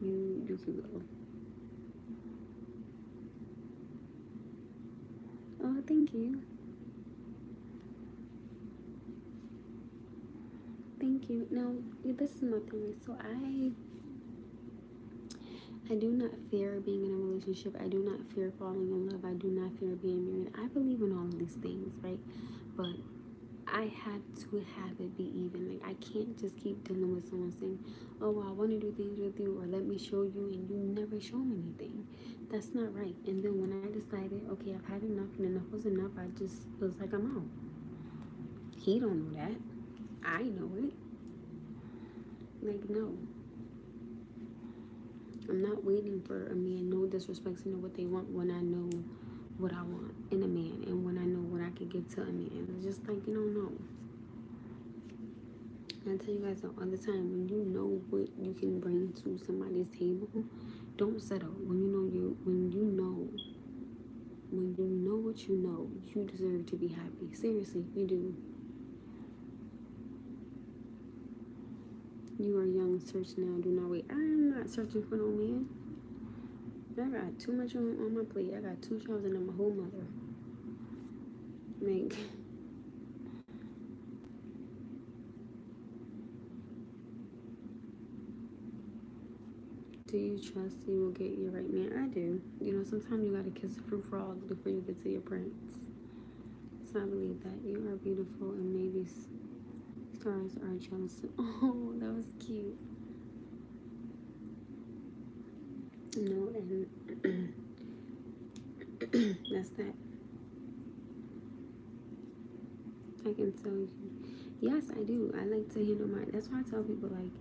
[SPEAKER 1] You can go. Oh, thank you. Thank you. Now, this is my thing. So I do not fear being in a relationship. I do not fear falling in love. I do not fear being married. I believe in all of these things, right? But I have to have it be even. Like, I can't just keep dealing with someone saying, oh, well, I want to do things with you, or let me show you, and you never show me anything. That's not right. And then when I decided, okay, I've had enough, and enough was enough, I just was like, I'm out. He don't know that. I know it. Like, no. I'm not waiting for a man, no disrespect, to know what they want when I know what I want in a man, and when I know what I can give to a man. It's just like, you don't know. And I tell you guys all the time, when you know what you can bring to somebody's table, don't settle. When you know what you know, you deserve to be happy. Seriously, you do. You are young, search now, do not wait. I'm not searching for no man. I got too much on my plate. I got 2 jobs and I'm a whole mother. Like, do you trust you will get your right man? I do. You know, sometimes you gotta kiss the fruit frog before you get to your prince. So I believe that you are beautiful, and maybe stars are jealous. Oh, that was cute. No, and that's that. I can tell you. Yes, I do. I like to handle my. That's why I tell people like,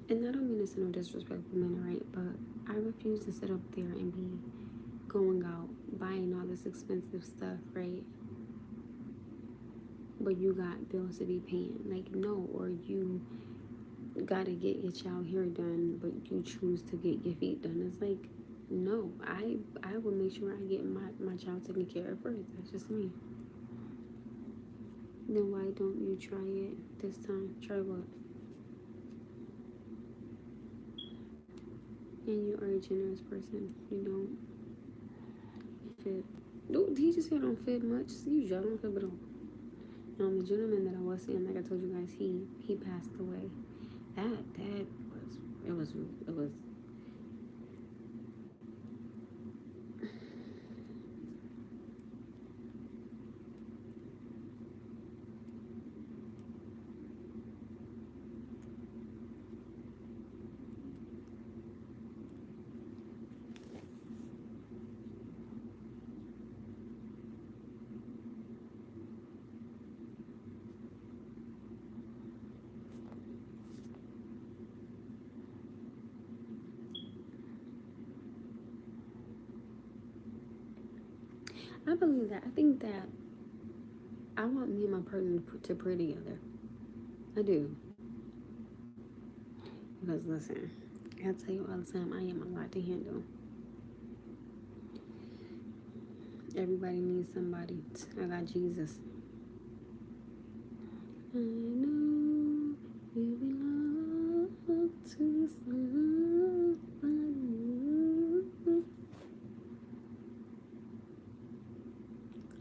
[SPEAKER 1] and I don't mean this in no disrespectful manner, right? But I refuse to sit up there and be going out buying all this expensive stuff, right? But you got bills to be paying, like no, or you gotta get your child hair done, but you choose to get your feet done. It's like, no, I will make sure I get my child taken care of first. That's just me. Then why don't you try it this time? Try what? And you are a generous person. You don't fit. No, he just said I don't fit much. Usually I don't fit at all. The gentleman that I was seeing, like I told you guys, he passed away. That was I believe that. I think that I want me and my partner to pray together. I do. Because listen, I tell you all the time, I am a lot to handle. Everybody needs somebody. I got Jesus. I know you belong to somebody.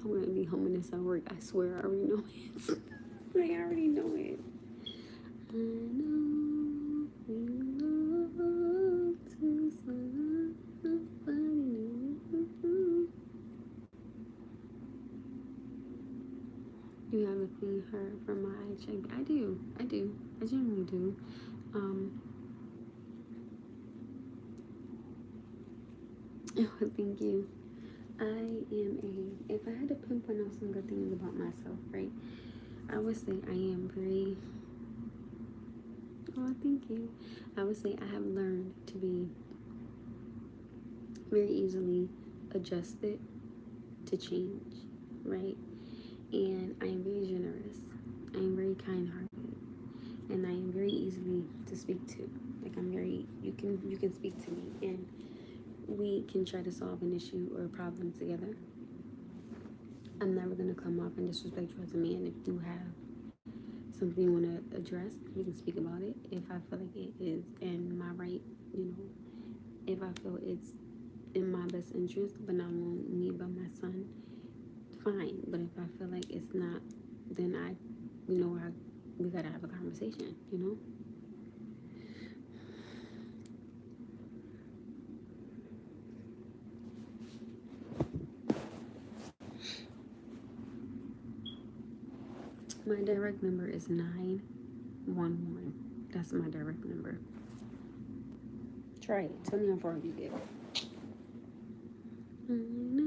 [SPEAKER 1] I'm gonna be humming this at work. I swear, I already know it. I already know it. I know you belong to somebody new. You have a clean heart from my eye check. I do. I genuinely do. Thank you. I am if I had to pinpoint out some good things about myself, right? I would say I am very, oh, thank you. I would say I have learned to be very easily adjusted to change, right? And I am very generous. I am very kind-hearted, and I am very easily to speak to. Like I'm very, you can speak to me, and we can try to solve an issue or a problem together. I'm never gonna come off and disrespect you as a man. If you have something you want to address, we can speak about it. If I feel like it is in my right, you know, if I feel it's in my best interest, but not on me but my son, fine. But if I feel like it's not, then we gotta have a conversation, you know. My direct number is 911. That's my direct number. Try it. Tell me how far you get. I know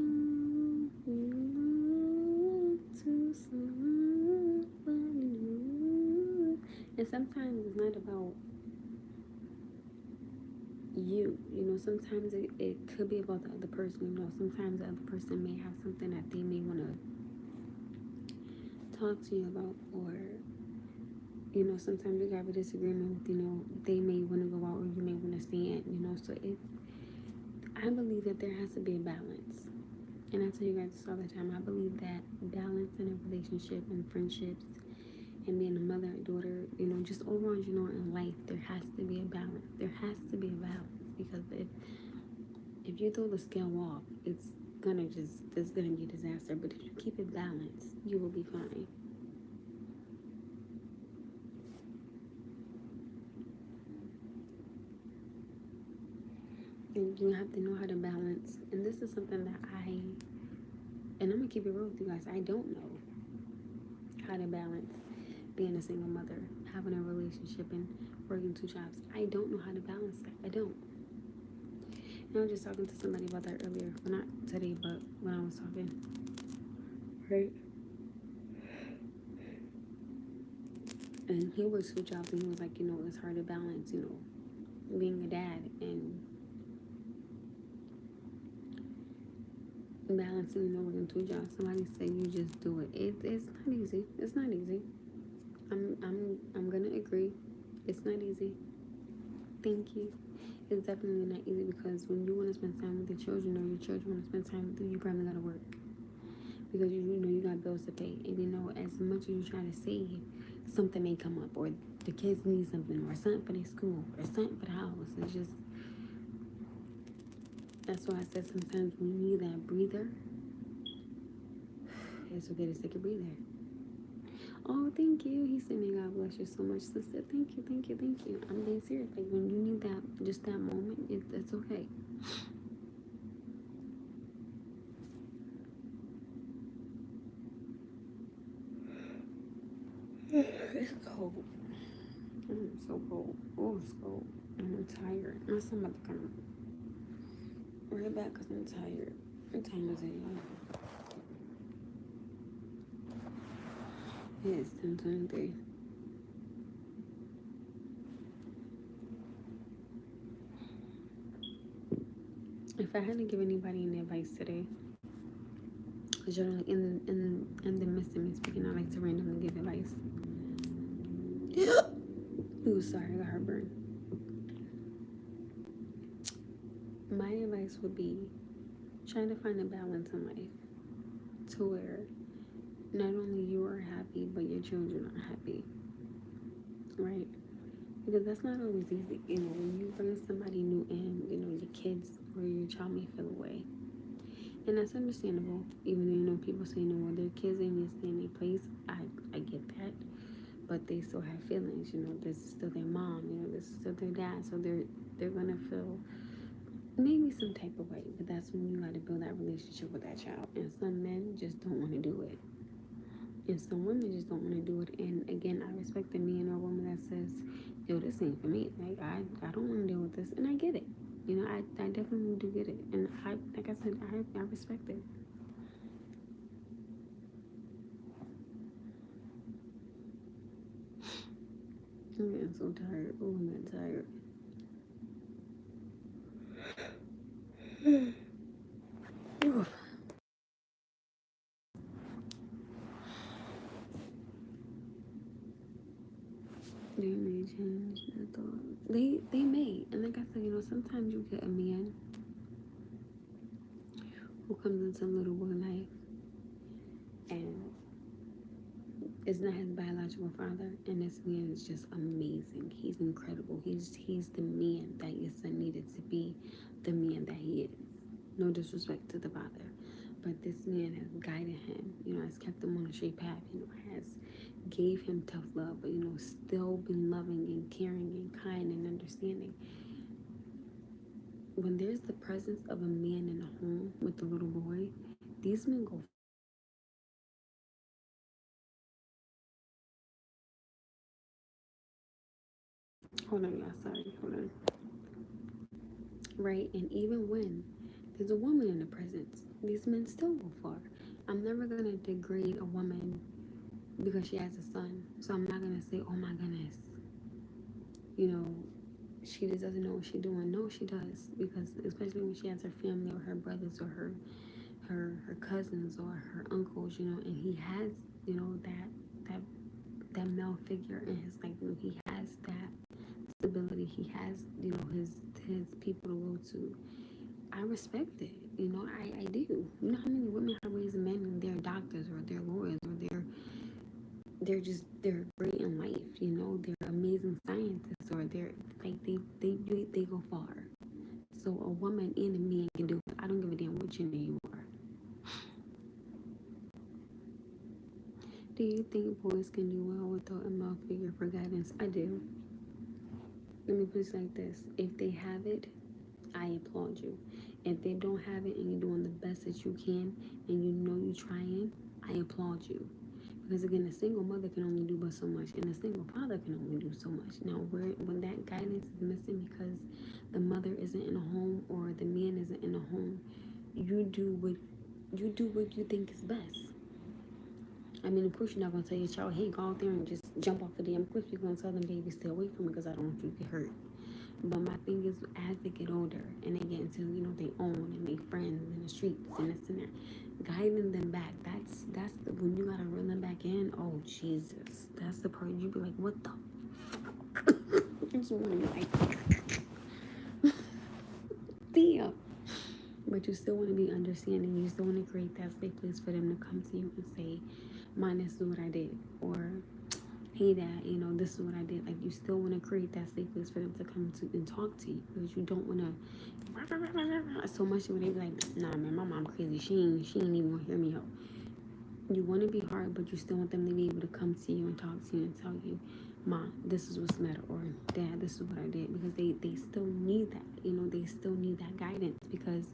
[SPEAKER 1] you belong to somebody new. And sometimes it's not about you. You know, sometimes it could be about the other person. You know, sometimes the other person may have something that they may want to talk to you about, or you know, sometimes you have a disagreement with, you know, they may want to go out or you may want to stay in, you know. So I believe that there has to be a balance, and I tell you guys this all the time. I believe that balance in a relationship and friendships and being a mother and daughter, you know, just overall, you know, in life, there has to be a balance. There has to be a balance, because if you throw the scale off, it's gonna be a disaster. But if you keep it balanced, you will be fine. And you have to know how to balance. And this is something that and I'm gonna keep it real with you guys, I don't know how to balance being a single mother, having a relationship, and working 2 jobs. I don't know how to balance that. I don't. And I was just talking to somebody about that earlier. Well, not today, but when I was talking. Right? And he works 2 jobs, and he was like, it's hard to balance, being a dad and balancing, working 2 jobs. Somebody say you just do it. It's not easy. It's not easy. I'm gonna agree. It's not easy. Thank you. It's definitely not easy because when you want to spend time with your children or your children want to spend time with you probably gotta work because you got bills to pay, and as much as you try to save, something may come up, or the kids need something, or something for their school, or something for the house. It's just that's why I said sometimes when you need that breather, it's okay to take a breather. Oh, thank you. He said, "May God bless you so much, sister." Thank you, thank you, thank you. I'm being serious. Like when you need that, just that moment, it's okay. It's cold. I'm so cold. Oh, it's cold. I'm tired. My son about to come right back because I'm tired. What time is it, y'all? It's 10:23. If I had to give anybody any advice today, generally in the midst of me speaking, I like to randomly give advice. Ooh, sorry, I got heartburn. My advice would be trying to find a balance in life to where not only you are happy, but your children are happy, right? Because that's not always easy. When you bring somebody new in, your kids or your child may feel away. And that's understandable. Even though, people say, well, their kids they need to stay in their place. I get that. But they still have feelings, this is still their mom, this is still their dad. So they're gonna feel maybe some type of way. But that's when you gotta build that relationship with that child. And some men just don't wanna do it. And some women just don't want to do it. And again, I respect the man or woman that says, yo, this ain't for me. Like, I don't want to deal with this. And I get it. I definitely do get it. And like I said, I respect it. I'm getting so tired. Oh, I'm getting tired. They may change their thought. They may. And like I said, sometimes you get a man who comes into little boy life and is not his biological father, and this man is just amazing. He's incredible. He's the man that your son needed to be the man that he is. No disrespect to the father, but this man has guided him. Has kept him on a straight path. Has gave him tough love, but still been loving and caring and kind and understanding. When there's the presence of a man in a home with a little boy, these men go. Hold on, y'all. Sorry. Hold on. Right? And even when there's a woman in the presence, these men still go far. I'm never gonna degrade a woman because she has a son. So I'm not gonna say, oh my goodness, she just doesn't know what she's doing. No, she does, because especially when she has her family or her brothers or her cousins or her uncles, and he has, that male figure in his life. He has that stability. He has, his people to go to. I respect it. I do. You know how many women have raised men and they're doctors or they're lawyers or they're great in life. They're amazing scientists or they're like they go far. So a woman and a man can do it. I don't give a damn what gender you are. Do you think boys can do well without a male figure for guidance? I do. Let me put it like this: if they have it, I applaud you. If they don't have it and you're doing the best that you can and you're trying, I applaud you. Because again, a single mother can only do but so much, and a single father can only do so much. Now, when that guidance is missing because the mother isn't in a home or the man isn't in a home, you do what you think is best. I mean, of course you're not gonna tell your child, hey, go out there and just jump off the damn cliff. You're gonna tell them, baby, stay away from it because I don't want you to get hurt. But my thing is, as they get older and they get into, their own and make friends in the streets and this and that, guiding them back. That's when you gotta reel them back in. Oh Jesus, that's the part you be like, what the? You just want to be like, damn. But you still want to be understanding. You still want to create that safe place for them to come to you and say, Mom, this is what I did, or hey Dad, this is what I did. Like, you still want to create that safe place for them to come to and talk to you, because you don't want to so much where they be like, nah man, my mom crazy, she ain't even gonna hear me out. You want to be hard, but you still want them to be able to come to you and talk to you and tell you, Mom, this is what's matter, or Dad, this is what I did, because they still need that. They still need that guidance, because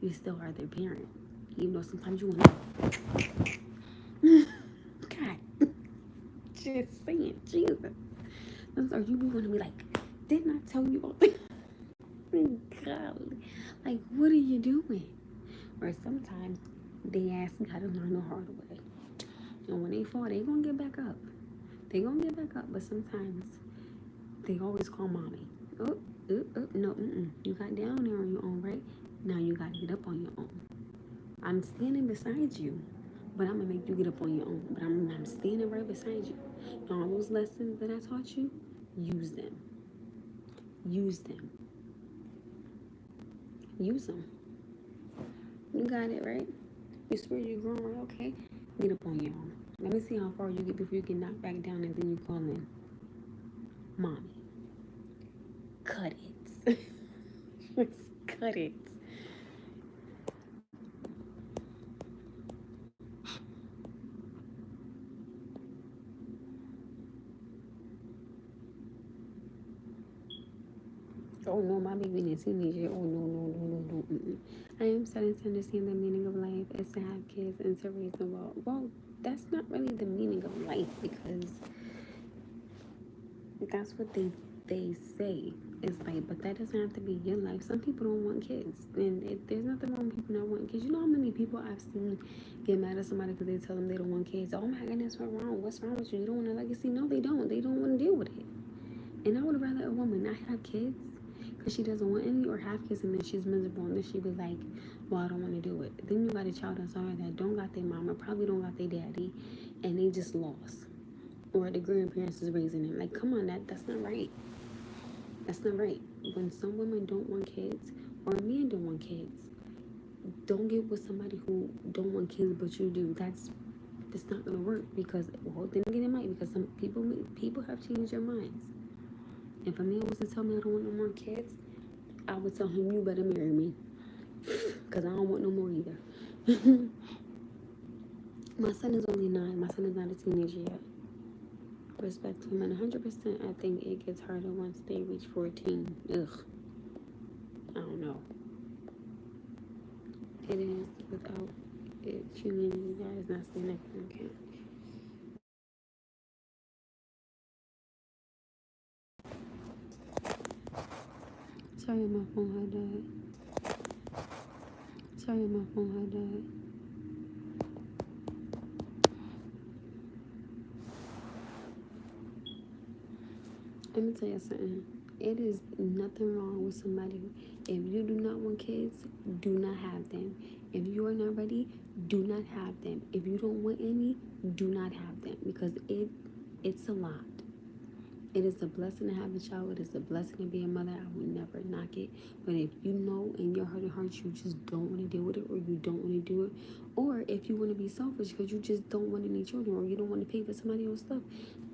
[SPEAKER 1] you still are their parent, even though sometimes you want to God, just saying, Jesus. Sometimes you want to be like, didn't I tell you all this? God, like, what are you doing? Or sometimes they ask God to learn the hard way, and when they fall, they gonna get back up. But sometimes they always call mommy. No, you got down there on your own, right? Now you gotta get up on your own. I'm standing beside you, but I'm gonna make you get up on your own. But I'm standing right beside you. And all those lessons that I taught you, use them. Use them. Use them. You got it, right? You swear you're growing, right? Okay. Get up on your own. Let me see how far you get before you get knocked back down, and then you call in, Mommy. Cut it. Just cut it. Oh no, my baby in a teenager. Oh no. I am starting to understand the meaning of life is to have kids and to raise them well. Well, that's not really the meaning of life, because that's what they say is life, but that doesn't have to be your life. Some people don't want kids, and there's nothing wrong with people not wanting kids. You know how many people I've seen get mad at somebody because they tell them they don't want kids? Oh my goodness, what's wrong? What's wrong with you? You don't want a legacy? No, they don't. They don't want to deal with it. And I would rather a woman not have kids because she doesn't want any, or have kids and then she's miserable, and then she was like, well, I don't want to do it. Then you got a child that's already that don't got their mama, probably don't got their daddy, and they just lost, or the grandparents is raising them. Like, come on, that's not right. That's not right. When some women don't want kids, or men don't want kids, don't get with somebody who don't want kids but you do. That's not gonna work, because, well, then again, it might, because some people have changed their minds. If a man was to tell me I don't want no more kids, I would tell him, you better marry me, because I don't want no more either. My son is only 9. My son is not a teenager yet. Respect him, and 100%, I think it gets harder once they reach 14. Ugh. I don't know. It is, without it, humanity, that is not significant. Sorry, my phone had died. Let me tell you something. It is nothing wrong with somebody. If you do not want kids, do not have them. If you are not ready, do not have them. If you don't want any, do not have them, because it's a lot. It is a blessing to have a child. It is a blessing to be a mother. I will never knock it. But if you know in your heart of hearts you just don't want to deal with it, or you don't want to do it, or if you want to be selfish because you just don't want any children, or you don't want to pay for somebody else's stuff,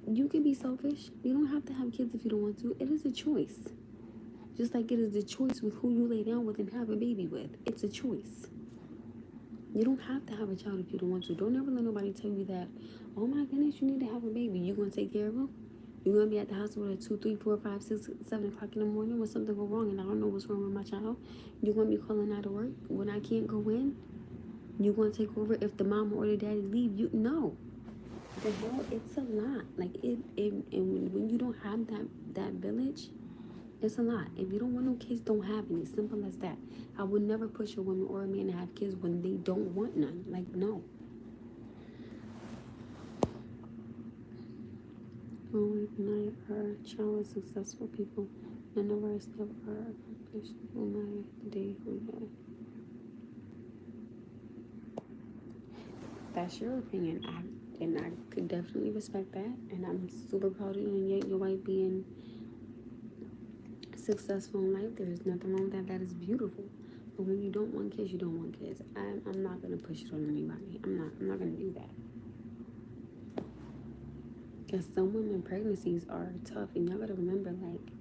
[SPEAKER 1] you can be selfish. You don't have to have kids if you don't want to. It is a choice. Just like it is a choice with who you lay down with and have a baby with. It's a choice. You don't have to have a child if you don't want to. Don't ever let nobody tell you that, oh my goodness, you need to have a baby. You going to take care of them? You're going to be at the hospital at 2, 3, 4, 5, 6, 7 o'clock in the morning when something go wrong and I don't know what's wrong with my child. You're going to be calling out of work when I can't go in. You're going to take over if the mama or the daddy leave. You know. The hell, it's a lot. Like, and when you don't have that village, it's a lot. If you don't want no kids, don't have any. Simple as that. I would never push a woman or a man to have kids when they don't want none. Like, no. Only night are child successful people. None of our stuff are accomplished. Only the day we die. That's your opinion. I could definitely respect that, and I'm super proud of you. And yet, your wife being successful in life, there's nothing wrong with that. That is beautiful. But when you don't want kids, you don't want kids. I'm not gonna push it on anybody. I'm not gonna do that. Because some women pregnancies are tough, and y'all gotta remember, like,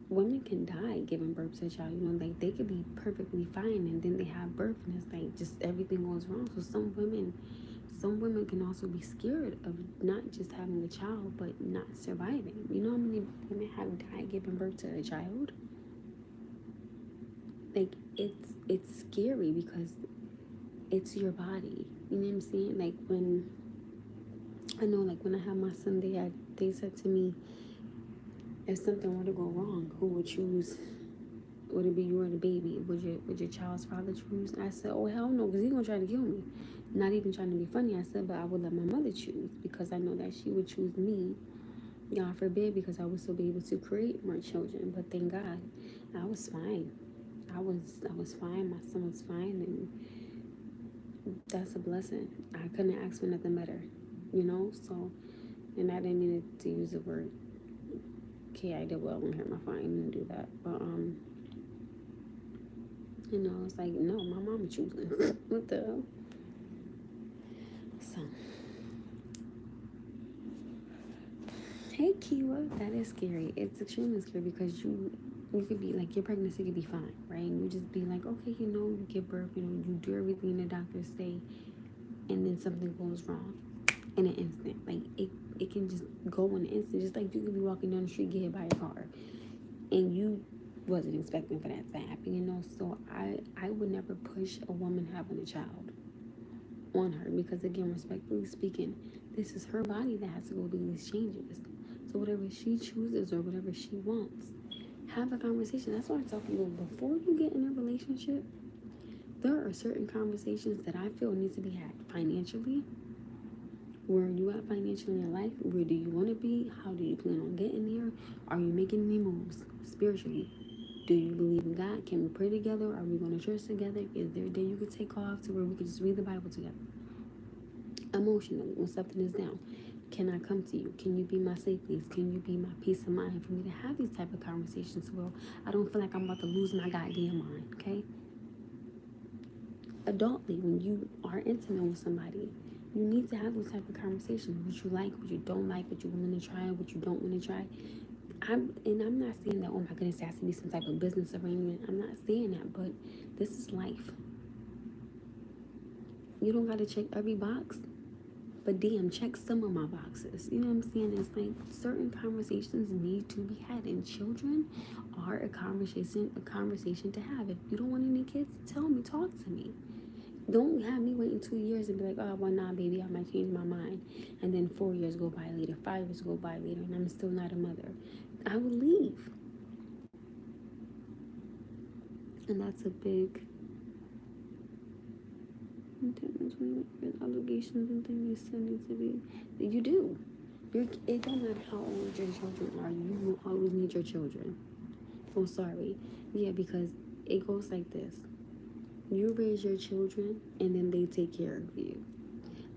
[SPEAKER 1] women can die giving birth to a child. You know, like they could be perfectly fine, and then they have birth, and it's like just everything goes wrong. So some women can also be scared of not just having a child, but not surviving. You know how many women have died giving birth to a child? Like it's scary because it's your body. You know what I'm saying? Like when I know, like when I had my son, they said to me, if something were to go wrong, who would choose? Would it be you or the baby? Would your child's father choose? I said, oh hell no, because he's gonna try to kill me. Not even trying to be funny. I said, but I would let my mother choose because I know that she would choose me. God forbid, because I would still be able to create more children. But thank God, I was fine. I was fine. My son was fine, and that's a blessing. I couldn't ask for nothing better, you know. So, and I didn't mean to use the word. Okay, I did well when I hurt my phone. I didn't do that, but you know, it's like no, my mama choosing. What the hell? So, hey Kiwa, that is scary. It's extremely scary because you could be like your pregnancy could be fine, right? And you just be like, okay, you know, you give birth, you know, you do everything the doctors say, and then something goes wrong in an instant. Like it can just go in an instant. Just like you could be walking down the street, get hit by a car, and you wasn't expecting for that to happen, you know. So I would never push a woman having a child on her because, again, respectfully speaking, this is her body that has to go through these changes. So whatever she chooses or whatever she wants, have a conversation. That's why I'm talking about before you get in a relationship. There are certain conversations that I feel need to be had financially. Where are you at financially in your life? Where do you want to be? How do you plan on getting there? Are you making any moves spiritually? Do you believe in God? Can we pray together? Are we going to church together? Is there a day you could take off to where we could just read the Bible together? Emotionally, when something is down, can I come to you? Can you be my safe place? Can you be my peace of mind for me to have these type of conversations? Well, I don't feel like I'm about to lose my goddamn mind, okay? Adultly, when you are intimate with somebody, you need to have those type of conversations. What you like, what you don't like, what you willing to try, what you don't want to try. I'm not saying that, oh my goodness, it has to be some type of business arrangement. I'm not saying that, but this is life. You don't got to check every box, but damn, check some of my boxes. You know what I'm saying? It's like certain conversations need to be had, and children are a conversation to have. If you don't want any kids, tell me, talk to me. Don't have me waiting 2 years and be like, oh, well, nah, baby, I might change my mind. And then 4 years go by later, 5 years go by later, and I'm still not a mother. I would leave. And that's a big obligations and things you still need to be. You do. It don't matter how old your children are. You will always need your children. Oh, sorry. Yeah, because it goes like this. You raise your children, and then they take care of you.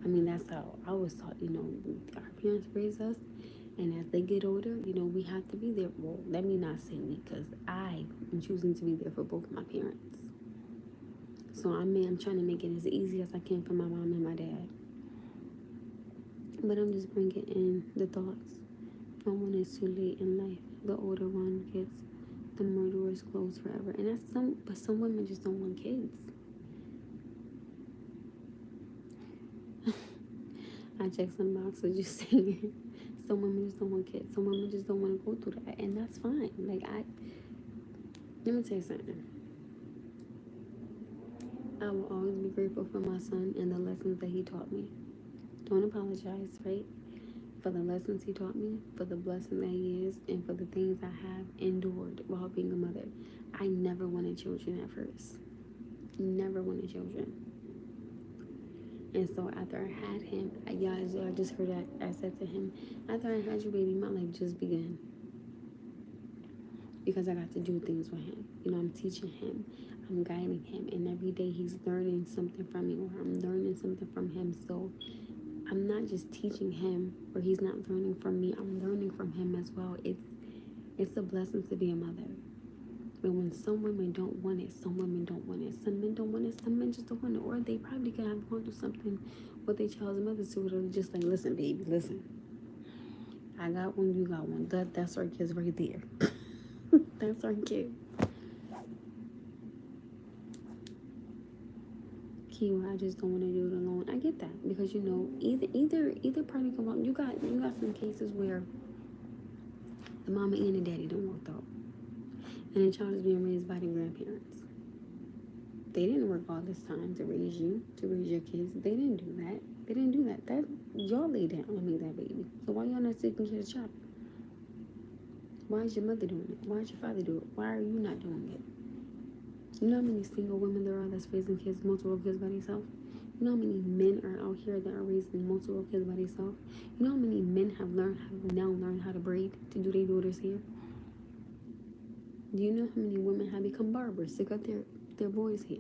[SPEAKER 1] I mean, that's how I was taught, you know, our parents raised us. And as they get older, you know, we have to be there. Well, let me not say we, because I am choosing to be there for both my parents. So I'm trying to make it as easy as I can for my mom and my dad. But I'm just bringing in the thoughts from when it's too late in life. The older one gets the murderer's clothes forever. And but some women just don't want kids. I checked some boxes just saying some women just don't want kids. Some women just don't want to go through that. And that's fine. Like, let me tell you something. I will always be grateful for my son and the lessons that he taught me. Don't apologize, right? For the lessons he taught me, for the blessing that he is, and for the things I have endured while being a mother. I never wanted children at first. Never wanted children. And so after I had him, y'all just heard that I said to him, after I had you, baby, my life just began. Because I got to do things with him. You know, I'm teaching him, I'm guiding him, and every day he's learning something from me, or I'm learning something from him. So I'm not just teaching him, or he's not learning from me. I'm learning from him as well. It's a blessing to be a mother. But when some women don't want it, some women don't want it. Some men don't want it, some men just don't want it. Or they probably could have gone through something with their child's mother, so they're just like, listen, baby, listen. I got one, you got one. That's our kids right there. That's our kids. Kiwa, I just don't want to do it alone. I get that because you know either party come out. You got some cases where the mama and the daddy don't work out, and the child is being raised by the grandparents. They didn't work all this time to raise you, to raise your kids. They didn't do that. They didn't do that. That y'all laid down and made that baby. So why y'all not taking care of the child? Why is your mother doing it? Why is your father doing it? Why are you not doing it? You know how many single women there are that's raising kids, multiple kids by themselves? You know how many men are out here that are raising multiple kids by themselves? You know how many men have now learned how to braid to do their daughters' hair? Do you know how many women have become barbers to cut their boys' hair?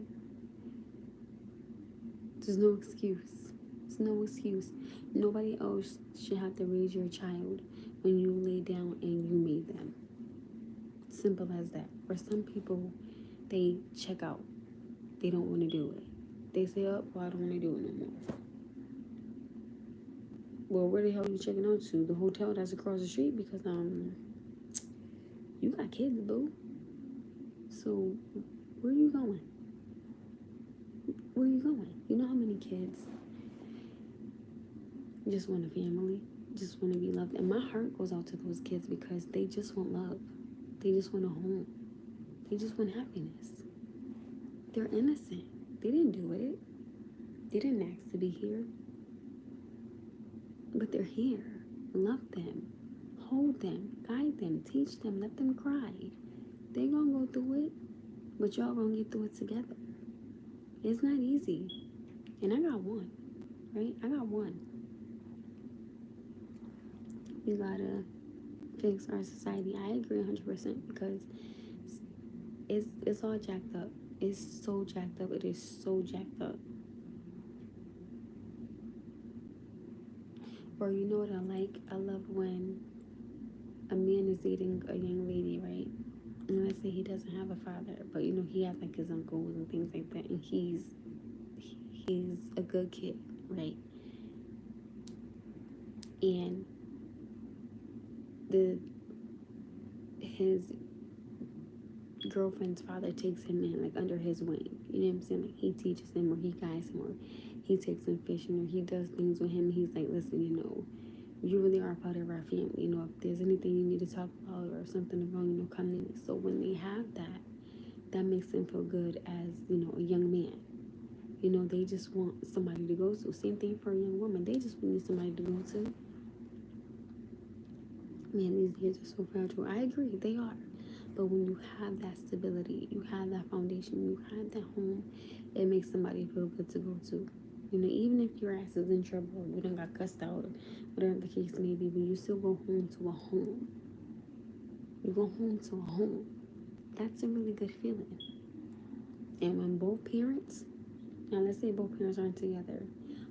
[SPEAKER 1] There's no excuse. There's no excuse. Nobody else should have to raise your child when you lay down and you made them. Simple as that. For some people, they check out. They don't want to do it. They say, oh, well, I don't want to do it no more. Well, where the hell are you checking out to? The hotel that's across the street? Because you got kids, boo. So where are you going? Where are you going? You know how many kids just want a family, just want to be loved? And my heart goes out to those kids because they just want love. They just want a home. They just want happiness. They're innocent. They didn't do it. They didn't ask to be here. But they're here. Love them. Hold them. Guide them. Teach them. Let them cry. They gonna go through it. But y'all gonna get through it together. It's not easy. And I got one. Right? I got one. We gotta fix our society. I agree 100% because it's all jacked up. It's so jacked up. It is so jacked up. Or you know what I like? I love when a man is dating a young lady, right? And let's say he doesn't have a father, but you know he has like his uncles and things like that, and he's a good kid, right? And his girlfriend's father takes him in like under his wing. You know what I'm saying? Like he teaches him or he guides him or he takes him fishing or he does things with him. He's like, listen, you know, you really are part of our family. You know, if there's anything you need to talk about or something wrong, you know, come to me. So when they have that, that makes them feel good as, you know, a young man. You know, they just want somebody to go to. Same thing for a young woman. They just need somebody to go to. Man, these kids are so fragile. I agree, they are. But when you have that stability, you have that foundation, you have that home, it makes somebody feel good to go to. You know, even if your ass is in trouble or you done got cussed out or whatever the case may be, but you still go home to a home. You go home to a home. That's a really good feeling. And when both parents, now let's say both parents aren't together,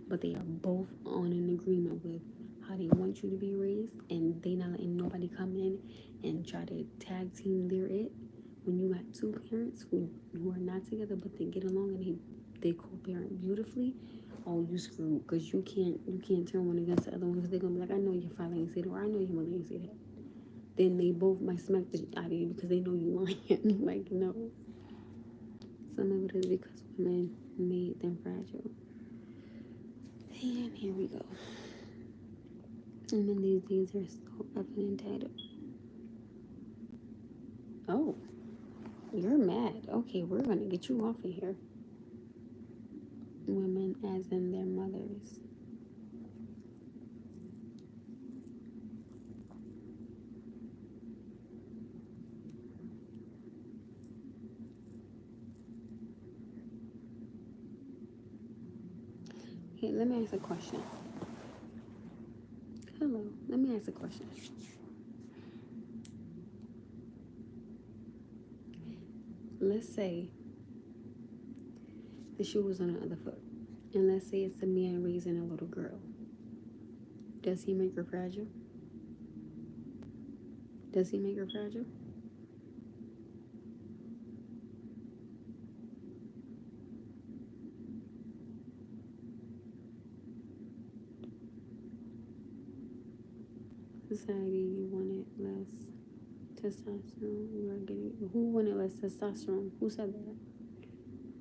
[SPEAKER 1] but they are both on an agreement with how they want you to be raised, and they not letting nobody come in and try to tag team their it. When you got two parents who are not together but they get along and they co-parent beautifully, oh, you screwed, because you can't turn one against the other one, because they're gonna be like, I know your father ain't say that, or I know your mother ain't say that. Then they both might smack the shit out of you because they know you lying. Like, no. Some of it is because women made them fragile. And here we go. And then these days are so effing entitled. Oh, you're mad. Okay, we're gonna get you off of here. Women as in their mothers. Okay, let me ask a question. Hello, let me ask a question. Let's say the shoe was on the other foot, and let's say it's a man raising a little girl. Does he make her fragile? Does he make her fragile? Society, you wanted less testosterone. You are getting. Who wanted less testosterone? Who said that?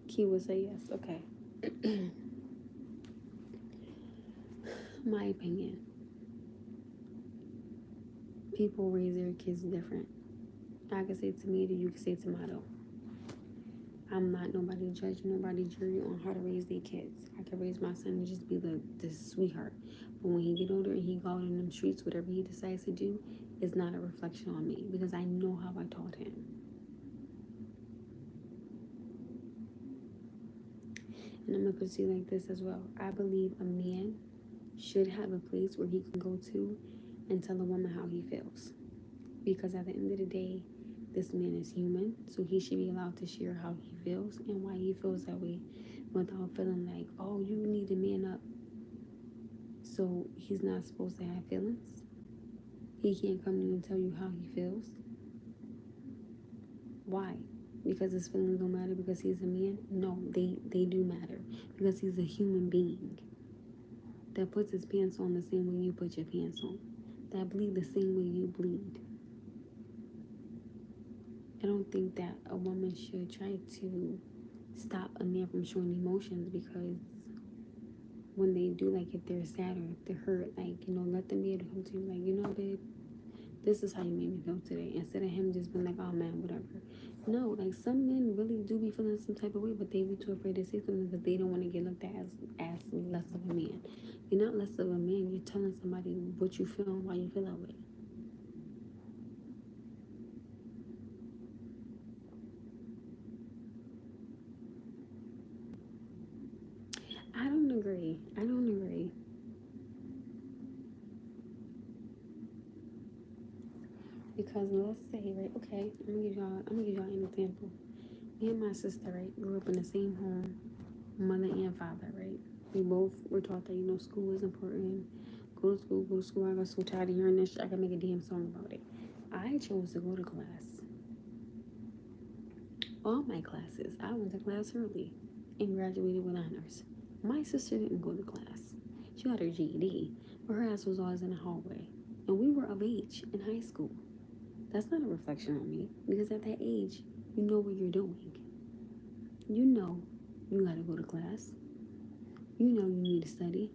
[SPEAKER 1] Key would say yes. Okay. My opinion. People raise their kids different. I can say tomato, you can say tomato. I'm not nobody judge, nobody jury on how to raise their kids. I can raise my son and just be the sweetheart. But when he get older and he go out in them streets, whatever he decides to do is not a reflection on me because I know how I taught him. And I'm gonna put it to you like this as well. I believe a man should have a place where he can go to and tell a woman how he feels. Because at the end of the day, this man is human, so he should be allowed to share how he feels and why he feels that way without feeling like, oh, you need to man up. So he's not supposed to have feelings. He can't come to you and tell you how he feels. Why? Because his feelings don't matter because he's a man? No, they do matter because he's a human being that puts his pants on the same way you put your pants on, that bleed the same way you bleed. I don't think that a woman should try to stop a man from showing emotions because when they do, like if they're sad or if they're hurt, like, let them be able to come to you like, babe, this is how you made me feel today. Instead of him just being like, oh man, whatever. No, like some men really do be feeling some type of way, but they be too afraid to say something because they don't want to get looked at as less of a man. You're not less of a man. You're telling somebody what you feel and why you feel that way. I don't agree. Because let's say, right, okay, I'm gonna give y'all an example. Me and my sister, right, grew up in the same home, mother and father, right? We both were taught that, school is important. Go to school. I got so tired of hearing this. I can make a damn song about it. I chose to go to class. All my classes. I went to class early and graduated with honors. My sister didn't go to class. She got her GED, but her ass was always in the hallway. And we were of age in high school. That's not a reflection on me because at that age, you know what you're doing. You know you gotta go to class. You know you need to study.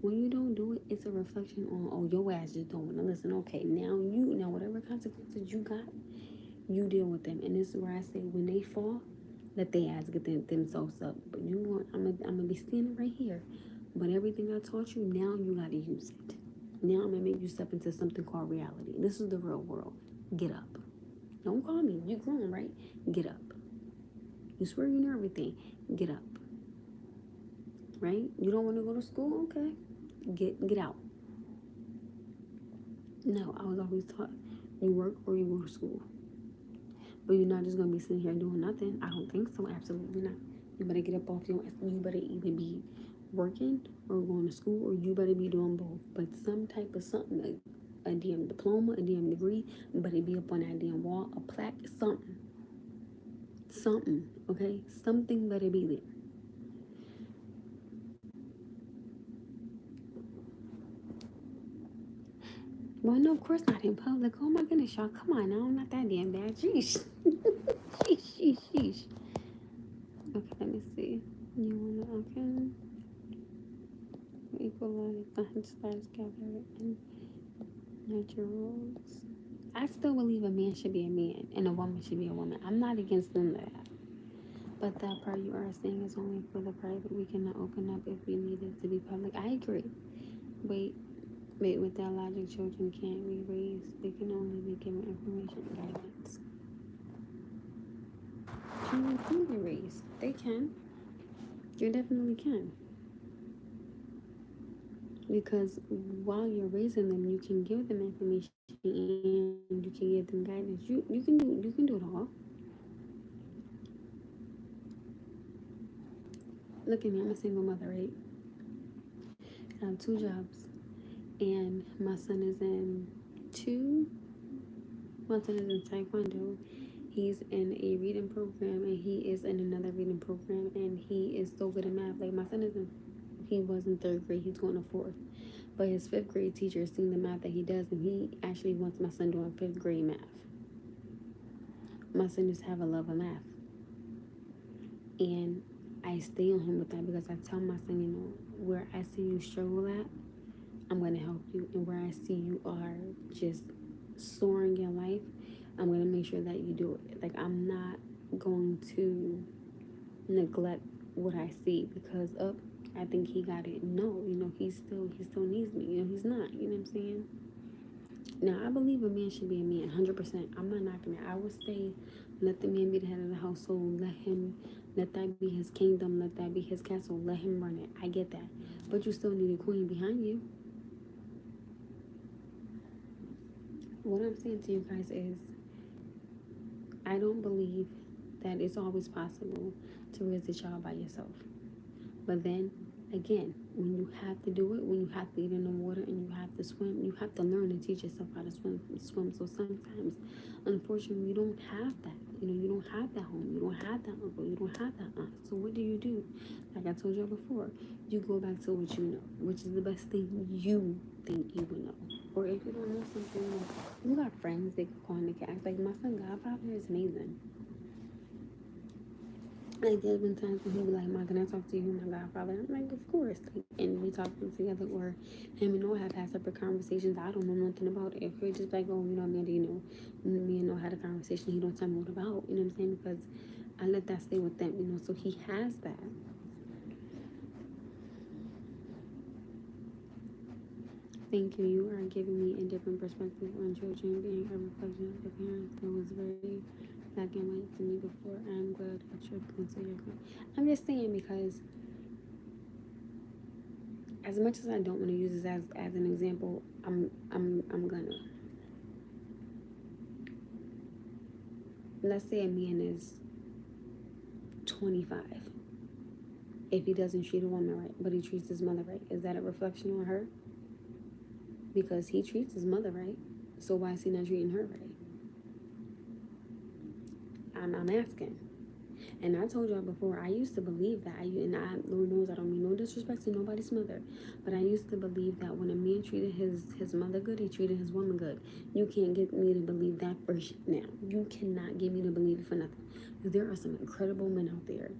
[SPEAKER 1] When you don't do it, it's a reflection on, oh, your ass just don't want to listen. Okay, now whatever consequences you got, you deal with them. And this is where I say when they fall, let they ass get themselves up. But I'm gonna be standing right here. But everything I taught you, now you gotta use it. Now I'm gonna make you step into something called reality. This is the real world. Get up. Don't call me. You grown, right? Get up. You swear you know everything. Get up. Right? You don't want to go to school? Okay. Get out. No, I was always taught you work or you go to school. But you're not just gonna be sitting here doing nothing. I don't think so. Absolutely not. You better get up off your ass. You better either be working or going to school, or you better be doing both. But some type of something, like a damn diploma, a damn degree, better be up on that damn wall, a plaque, something. Something, okay? Something better be there. Well, no, of course not in public. Oh my goodness, y'all. Come on now. I'm not that damn bad. Sheesh. Sheesh. Okay, let me see. You wanna, okay. Equalize the status gather and nature rules. I still believe a man should be a man and a woman should be a woman. I'm not against them that. But that part you are saying is only for the private. We cannot open up if we need it to be public. I agree. Wait, with that logic, children can't be raised. They can only be given information and guidance. Children can be raised. They can. You definitely can. Because while you're raising them, you can give them information and you can give them guidance. You can do it all. Look at me, I'm a single mother, right? I have 2 jobs, and two. my son is in taekwondo. He's in a reading program, and he is in another reading program, and he is so good at math. Like my son isn't. He was in 3rd grade. He's going to 4th. But his 5th grade teacher is seeing the math that he does, and he actually wants my son doing 5th grade math. My son just have a love of math, and I stay on him with that because I tell my son, where I see you struggle at, I'm going to help you, and where I see you are just soaring in life, I'm going to make sure that you do it. Like, I'm not going to neglect what I see because I think he got it. No, he still needs me. He's not. You know what I'm saying? Now, I believe a man should be a man, 100%. I'm not knocking it. I would say, let the man be the head of the household. Let that be his kingdom. Let that be his castle. Let him run it. I get that. But you still need a queen behind you. What I'm saying to you guys is, I don't believe that it's always possible to raise a child by yourself. But then again, when you have to do it, when you have to get in the water and you have to swim, you have to learn and teach yourself how to swim. So sometimes, unfortunately, you don't have that. You don't have that home. You don't have that uncle. You don't have that aunt. So what do? Like I told you before, you go back to what you know, which is the best thing you think you would know. Or if you don't know something, you got friends they can call and they can ask. Like my son Godfather is amazing. Like there's been times when he be like, "Ma, can I talk to you, my godfather?" I'm like, "Of course." Like, and we talking together, or him and Noah have had separate conversations. I don't know nothing about it. If he's just like, "Oh, Amanda, me and Noah had a conversation." He don't tell me what about. You know what I'm saying? Because I let that stay with them. So he has that. Thank you. You are giving me a different perspective on children being a reflection of their parents. It was very black and white to me before. I'm glad that you're considering. I'm just saying because as much as I don't want to use this as an example, I'm gonna. Let's say a man is 25. If he doesn't treat a woman right, but he treats his mother right, is that a reflection on her? Because he treats his mother right, so why is he not treating her right? I'm asking. And I told y'all before, I used to believe that. Lord knows I don't mean no disrespect to nobody's mother, but I used to believe that when a man treated his mother good, he treated his woman good. You can't get me to believe that for now. You cannot get me to believe it for nothing. Because there are some incredible men out there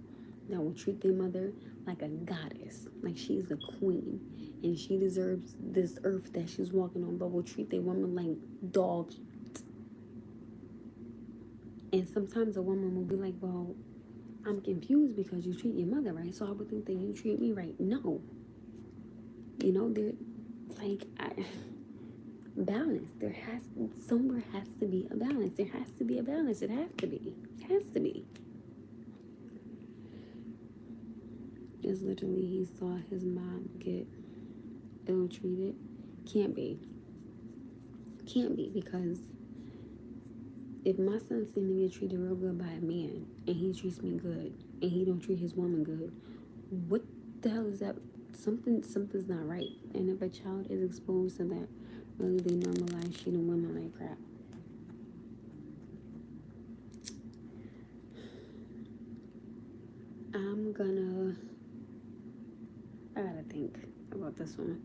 [SPEAKER 1] that will treat their mother like a goddess, like she's a queen, and she deserves this earth that she's walking on, but will treat their woman like dogs. And sometimes a woman will be like, well, I'm confused because you treat your mother right, so I would think that you treat me right. No. There, like, balance. Somewhere has to be a balance. There has to be a balance. It has to be. It has to be. Just literally, he saw his mom get ill-treated. Can't be. Can't be, because if my son seeing me get treated real good by a man, and he treats me good, and he don't treat his woman good, what the hell is that? Something's not right. And if a child is exposed to that, really they normalize treating women like crap. I gotta think about this one.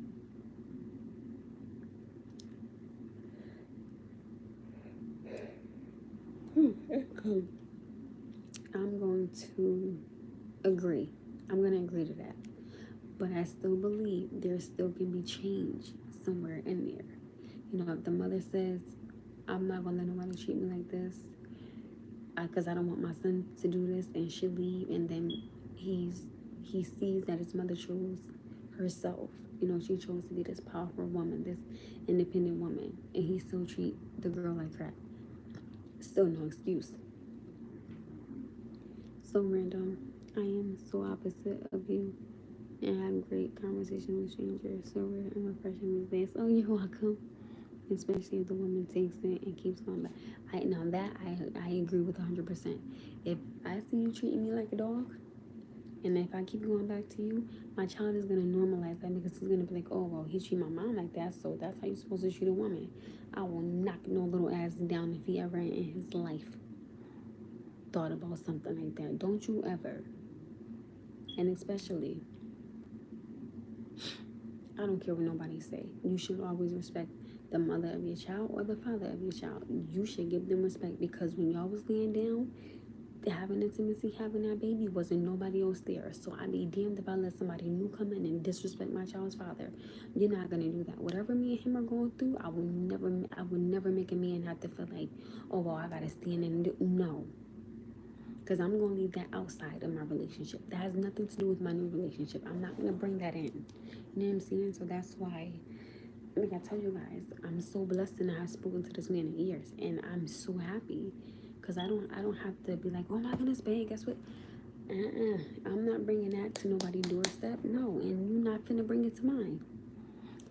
[SPEAKER 1] I'm going to agree. I'm going to agree to that. But I still believe there still can be change somewhere in there. If the mother says, I'm not going to let nobody treat me like this because I don't want my son to do this, and she leave, and then he sees that his mother chose herself. She chose to be this powerful woman, this independent woman, and he still treat the girl like crap. Still no excuse. So random. I am so opposite of you. and have great conversation with strangers. So rare and refreshing these days. Oh, you're welcome. Especially if the woman takes it and keeps going back. I agree with 100%. If I see you treating me like a dog, and if I keep going back to you, my child is gonna normalize that because he's gonna be like, oh well, he treat my mom like that, so that's how you're supposed to treat a woman. I will knock no little ass down if he ever in his life thought about something like that. Don't you ever. And especially, I don't care what nobody say. You should always respect the mother of your child or the father of your child. You should give them respect because when y'all was laying down, having intimacy, having that baby, wasn't nobody else there. So I'd be damned if I let somebody new come in and disrespect my child's father. You're not gonna do that. Whatever me and him are going through, I will never make a man have to feel like, oh well, I gotta stand and do. No, because I'm gonna leave that outside of my relationship. That has nothing to do with my new relationship. I'm not gonna bring that in. You know what I'm saying? So that's why. Like I tell you guys, I'm so blessed and I have spoken to this man in years, and I'm so happy because I don't have to be like, oh my goodness, babe, guess what? I'm not bringing that to nobody's doorstep. No, and you're not finna bring it to mine.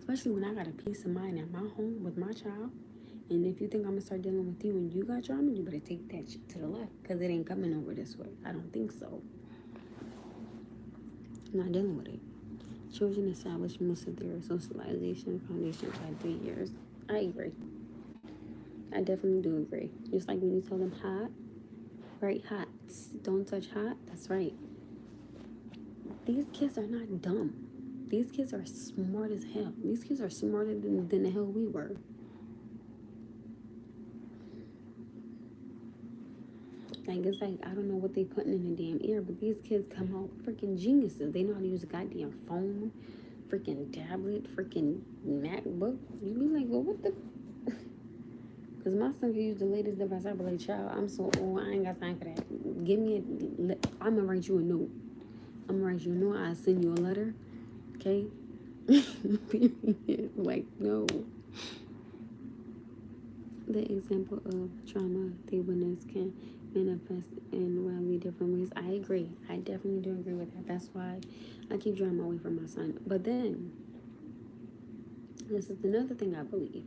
[SPEAKER 1] Especially when I got a peace of mind at my home with my child. And if you think I'm gonna start dealing with you and you got drama, you better take that shit to the left because it ain't coming over this way. I don't think so. I'm not dealing with it. Children establish most of their socialization foundation by 3 years. I agree. I definitely do agree. Just like when you tell them hot, right? Hot. Don't touch hot. That's right. These kids are not dumb. These kids are smart as hell. These kids are smarter than the hell we were. Like, it's like, I don't know what they putting in the damn ear, but these kids come out freaking geniuses. They know how to use a goddamn phone, freaking tablet, freaking MacBook. You be like, well, what the? Because my son can use the latest device. I be like, child, I'm so old. I ain't got time for that. Give me I'm going to write you a note. I'm going to write you a note. I'll send you a letter. Okay? Period. Like, no. The example of trauma they witness can manifest in wildly different ways. I agree. I definitely do agree with that. That's why I keep drawing away from my son. But then, this is another thing I believe.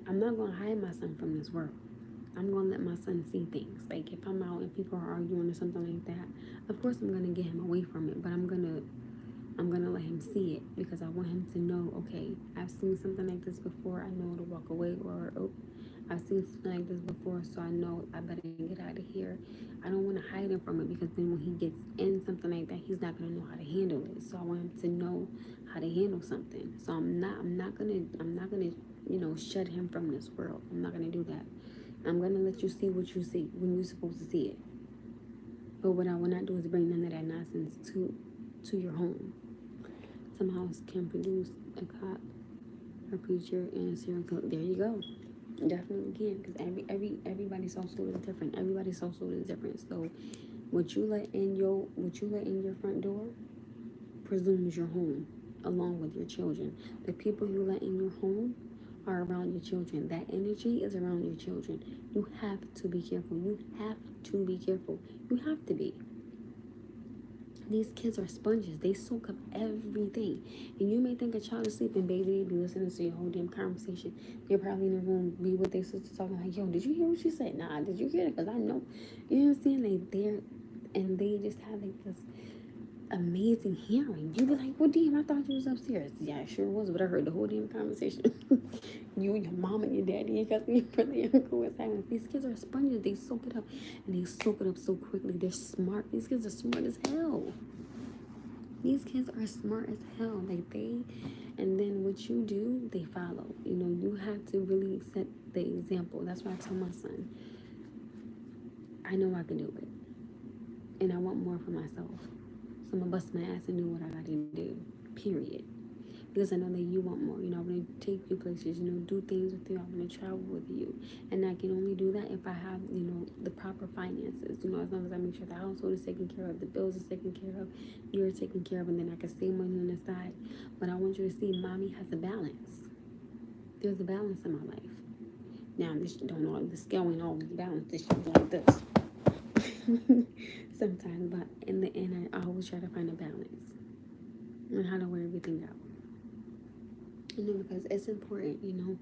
[SPEAKER 1] I'm not going to hide my son from this world. I'm going to let my son see things. Like, if I'm out and people are arguing or something like that, of course I'm going to get him away from it. But I'm going to let him see it because I want him to know, okay, I've seen something like this before. I know to walk away, or, oh, I've seen something like this before, so I know I better get out of here. I don't want to hide him from it because then when he gets in something like that, he's not going to know how to handle it. So I want him to know how to handle something. So I'm not gonna, shut him from this world. I'm not gonna do that. I'm gonna let you see what you see when you're supposed to see it. But what I will not do is bring none of that nonsense to your home. Some house can produce a cop, a preacher, and a serial killer. There you go. Definitely can, because everybody's household is different. Everybody's household is different. So what you let in your front door presumes your home, along with your children. The people you let in your home are around your children. That energy is around your children. You have to be careful. You have to be careful. You have to be. These kids are sponges. They soak up everything. And you may think a child is sleeping, baby, they be listening to your whole damn conversation. They're probably in the room, be with their sister talking like, yo, did you hear what she said? Nah, did you hear it? Because I know. You know what I'm saying? And they just have like this amazing hearing. You be like, well, damn, I thought you was upstairs. Yeah, I sure was, but I heard the whole damn conversation. You and your mom and your daddy and cousin, your brother and uncle was having. These kids are sponges. They soak it up, and they soak it up so quickly. They're smart. These kids are smart as hell. These kids are smart as hell. And then what you do, they follow. You have to really set the example. That's why I tell my son, I know I can do it, and I want more for myself. So I'm gonna bust my ass and do what I gotta do. Period. Because I know that you want more. I want to take you places, do things with you. I want to travel with you. And I can only do that if I have, the proper finances. As long as I make sure the household is taken care of, the bills is taken care of, you're taken care of, and then I can save money on the side. But I want you to see mommy has a balance. There's a balance in my life. Now, this don't know the scale ain't always balanced. This shit like this. sometimes, but in the end, I always try to find a balance on how to wear everything out. Because it's important, you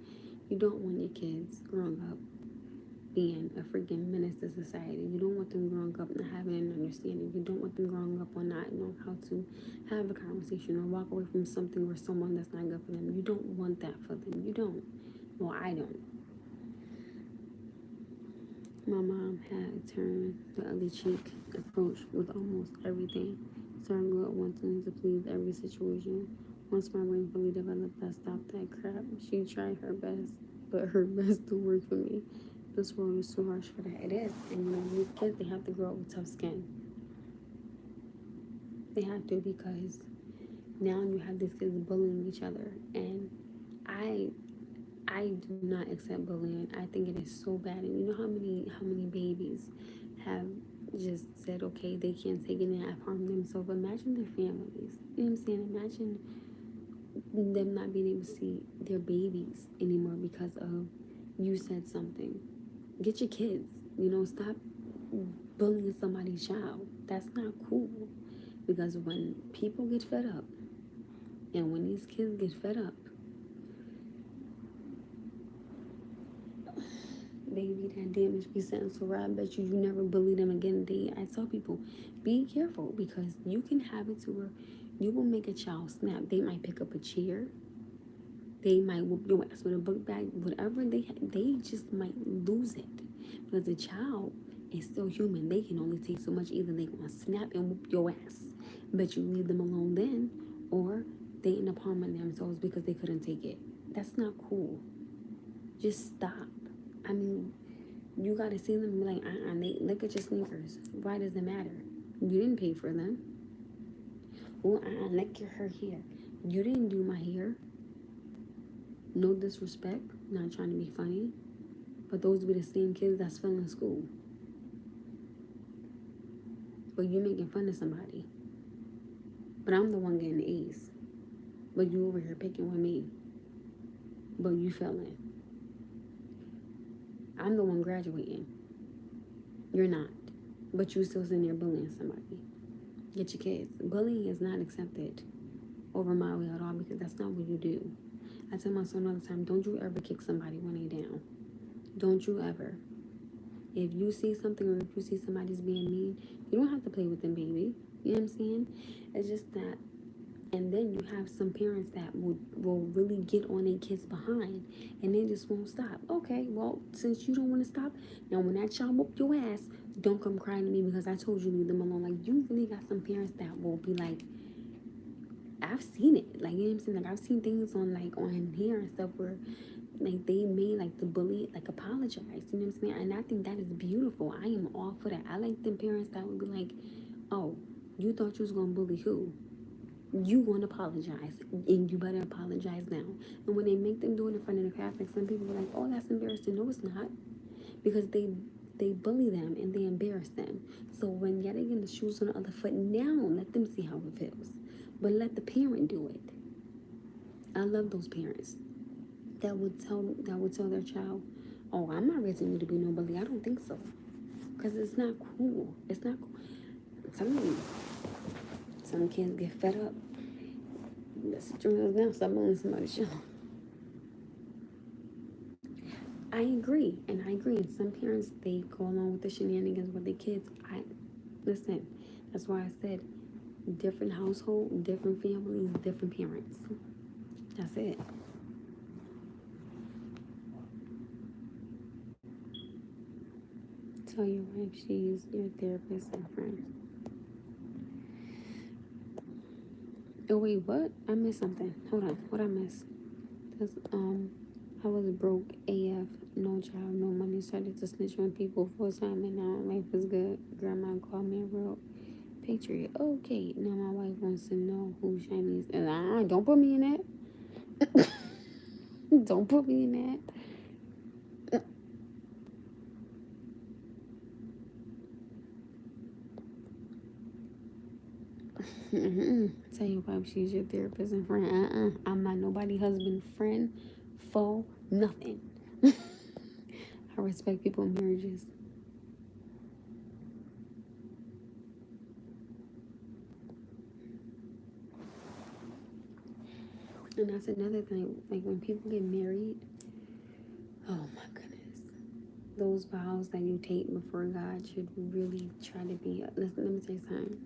[SPEAKER 1] don't want your kids growing up being a freaking menace to society. You don't want them growing up not having an understanding. You don't want them growing up on not knowing how to have a conversation or walk away from something or someone that's not good for them. You don't want that for them. You don't. Well, I don't. My mom had turned the other cheek approach with almost everything. Starting with wanting to please every situation. Once my brain fully developed, I stopped that crap. She tried her best, but her best don't work for me. This world is too harsh for that. It is. And these kids, they have to grow up with tough skin. They have to, because now you have these kids bullying each other. And I do not accept bullying. I think it is so bad. And you know how many babies have just said, okay, they can't take it and have harmed themselves. Imagine their families. You know what I'm saying? Imagine them not being able to see their babies anymore because of you said something. Get your kids. Stop bullying somebody's child. That's not cool. Because when people get fed up, and when these kids get fed up, baby, that damage be sent. So I bet you never bully them again. I tell people, be careful, because you can have it to where you will make a child snap. They might pick up a chair. They might whoop your ass with a book bag. Whatever they just might lose it, because a child is still human. They can only take so much. Either they gonna snap and whoop your ass, but you leave them alone then, or they end up harming themselves because they couldn't take it. That's not cool. Just stop. I mean, you gotta see them and be like, they look at your sneakers. Why does it matter? You didn't pay for them. Oh, look at her hair. You didn't do my hair. No disrespect, not trying to be funny, but those be the same kids that's failing school. But you making fun of somebody. But I'm the one getting the A's. But you over here picking with me. But you failing. I'm the one graduating. You're not. But you still sitting there bullying somebody. Get your kids. Bullying is not accepted over my way at all, because that's not what you do. I tell my son all the time, don't you ever kick somebody when they down. Don't you ever. If you see something, or if you see somebody's being mean, you don't have to play with them, baby. You know what I'm saying? It's just that. And then you have some parents that will really get on their kids behind, and they just won't stop. Okay, well, since you don't want to stop, now when that child whoop your ass, don't come crying to me because I told you leave them alone. Like, you really got some parents that will be like, I've seen it. Like, you know what I'm saying? Like, I've seen things on here and stuff where, like, they made, like, the bully, like, apologize. You know what I'm saying? And I think that is beautiful. I am all for that. I like them parents that would be like, oh, you thought you was going to bully who? You want to apologize, and you better apologize now. And when they make them do it in front of the class, like, some people are like, oh, that's embarrassing. No, it's not. Because they bully them and they embarrass them. So when yet again the shoes on the other foot, now let them see how it feels. But let the parent do it. I love those parents that would tell their child, oh, I'm not raising you to be no bully. I don't think so. Because it's not cool. It's not cool. I'm telling you. Some kids get fed up. Let's join down. Stop bullying somebody's child. I agree. And some parents, they go along with the shenanigans with their kids. Listen, that's why I said different household, different families, different parents. That's it. Tell your wife she's your therapist and friend. Oh wait, what? I missed something. Hold on, what I missed? Cause I was broke AF, no job, no money. Started to snitch on people full time, and now life is good. Grandma called me a real patriot. Okay, now my wife wants to know who Shaniece is. Don't put me in that. Don't put me in that. Tell your wife she's your therapist and friend. I'm not nobody husband, friend, foe, nothing. I respect people's marriages. And that's another thing. Like when people get married, oh my goodness. Those vows that you take before God should really try to be. Listen, let me tell you something.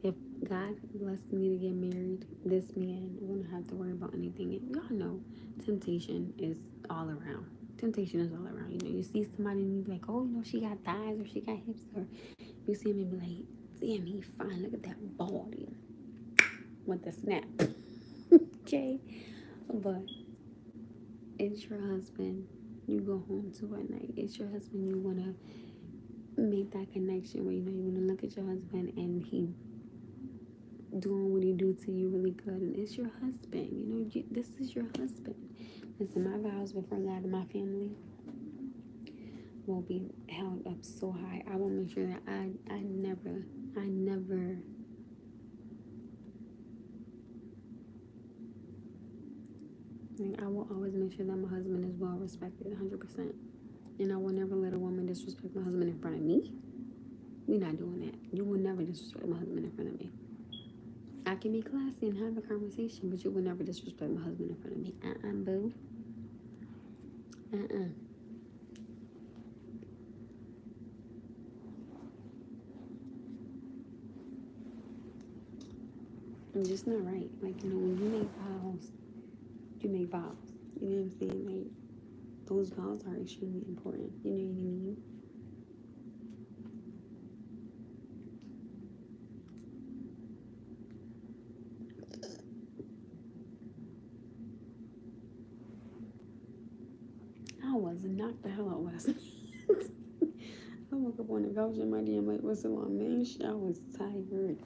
[SPEAKER 1] If God blessed me to get married, this man wouldn't have to worry about anything. And y'all know temptation is all around. Temptation is all around. You know, you see somebody and you be like, oh, you know, she got thighs or she got hips, or you see him and be like, damn, he fine. Look at that body with the snap. Okay, but it's your husband you go home to at night. It's your husband you want to make that connection where, you know, you want to look at your husband and he doing what he do to you really good. And it's your husband. You know, this is your husband. Listen, my vows before God and my family will be held up so high. I will make sure that I never like, I will always make sure that my husband is well respected 100%. And I will never let a woman disrespect my husband in front of me. We're not doing that. You will never disrespect my husband in front of me. I can be classy and have a conversation, but you will never disrespect my husband in front of me. Boo. It's just not right. Like, you know, when you make vows, you make vows. You know what I'm saying? Like, those vows are extremely important. You know what I mean? I was knocked the hell out last night. I woke up on the couch in my damn like, what's on, man? I was tired.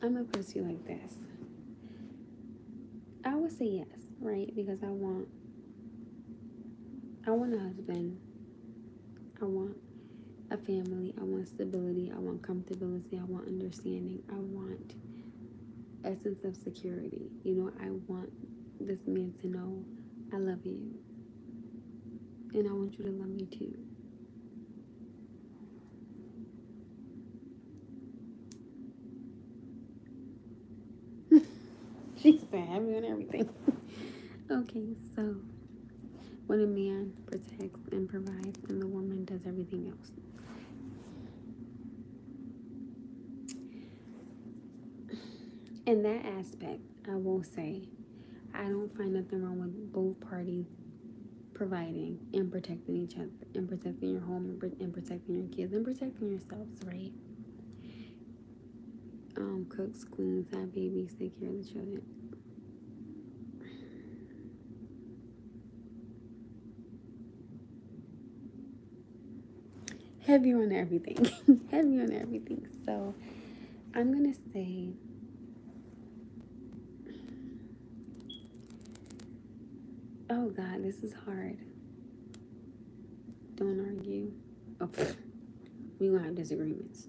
[SPEAKER 1] I'm gonna put it to you like this. I would say yes, right? Because I want a husband. I want a family. I want stability. I want comfortability. I want understanding. I want a sense of security. You know, I want this man to know I love you. And I want you to love me too. She said heavy on everything. Okay, so when a man protects and provides and the woman does everything else. In that aspect, I will say I don't find nothing wrong with both parties providing and protecting each other and protecting your home and protecting your kids and protecting yourselves, right? Cooks, cleans, have babies, take care of the children. Heavy on everything. Heavy on everything. So I'm gonna say oh God, this is hard. Don't argue. Oh, we gonna have disagreements.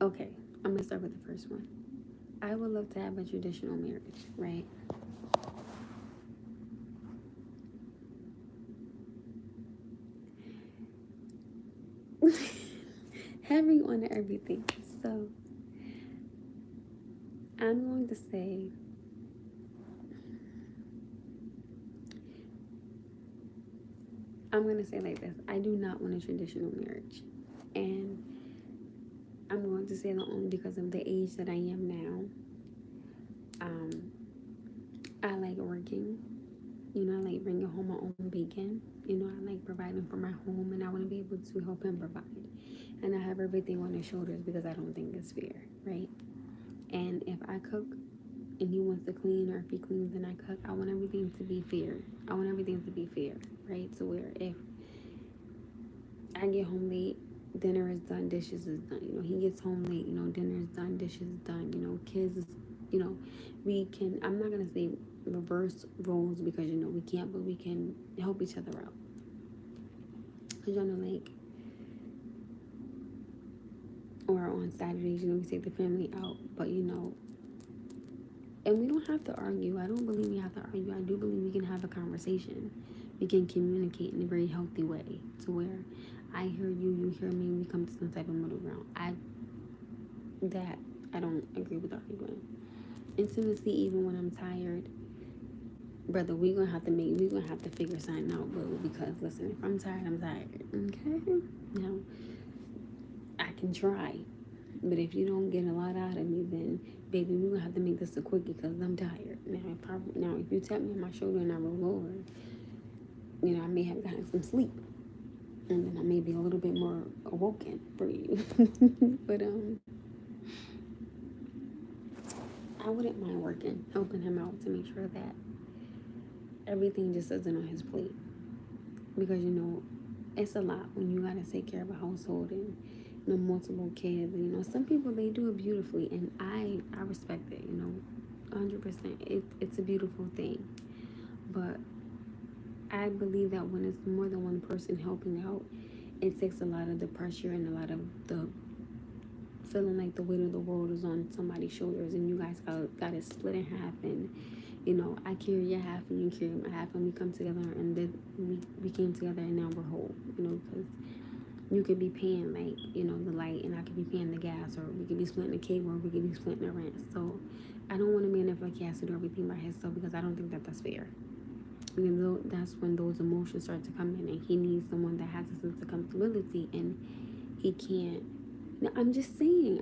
[SPEAKER 1] Okay, I'm gonna start with the first one. I would love to have a traditional marriage, right? Heavy on everything. So I'm going to say like this. I do not want a traditional marriage. And I'm going to say that only because of the age that I am now. I like working. You know, I like bringing home my own bacon. You know, I like providing for my home, and I want to be able to help him provide. And I have everything on his shoulders because I don't think it's fair, right? And if I cook and he wants to clean, or if he cleans and I cook, I want everything to be fair. I want everything to be fair, right? To where if I get home late, dinner is done, dishes is done. You know, he gets home late, you know, dinner is done, dishes is done. You know, kids is, you know, we can, I'm not going to say reverse roles because, you know, we can't, but we can help each other out. Because, you know, like, or on Saturdays, you know, we take the family out, but, you know, and we don't have to argue. I don't believe we have to argue. I do believe we can have a conversation, we can communicate in a very healthy way to where I hear you, you hear me, we come to some type of middle ground. I don't agree with arguing. Intimacy, even when I'm tired, brother, we gonna have to figure something out, bro. Because listen, if I'm tired, I'm tired. Okay, now I can try, but if you don't get a lot out of me, then baby, we're gonna have to make this a quickie because I'm tired. Now if you tap me on my shoulder and I roll over, I may have gotten some sleep, and then I may be a little bit more awoken for you. But I wouldn't mind helping him out to make sure that everything just isn't on his plate, because it's a lot when you gotta take care of a household and multiple kids. And some people, they do it beautifully, and I respect it. 100%. It's a beautiful thing, but I believe that when it's more than one person helping out, it takes a lot of the pressure and a lot of the feeling like the weight of the world is on somebody's shoulders, and you guys got it split in half, and I carry your half and you carry my half, and we come together, and then we came together, and now we're whole. Because you could be paying the light, and I could be paying the gas, or we could be splitting the cable, or we could be splitting the rent. So I don't want a man that feel like he has to do everything by himself, because I don't think that that's fair. Because that's when those emotions start to come in, and he needs someone that has a sense of comfortability, and he can't. No, I'm just saying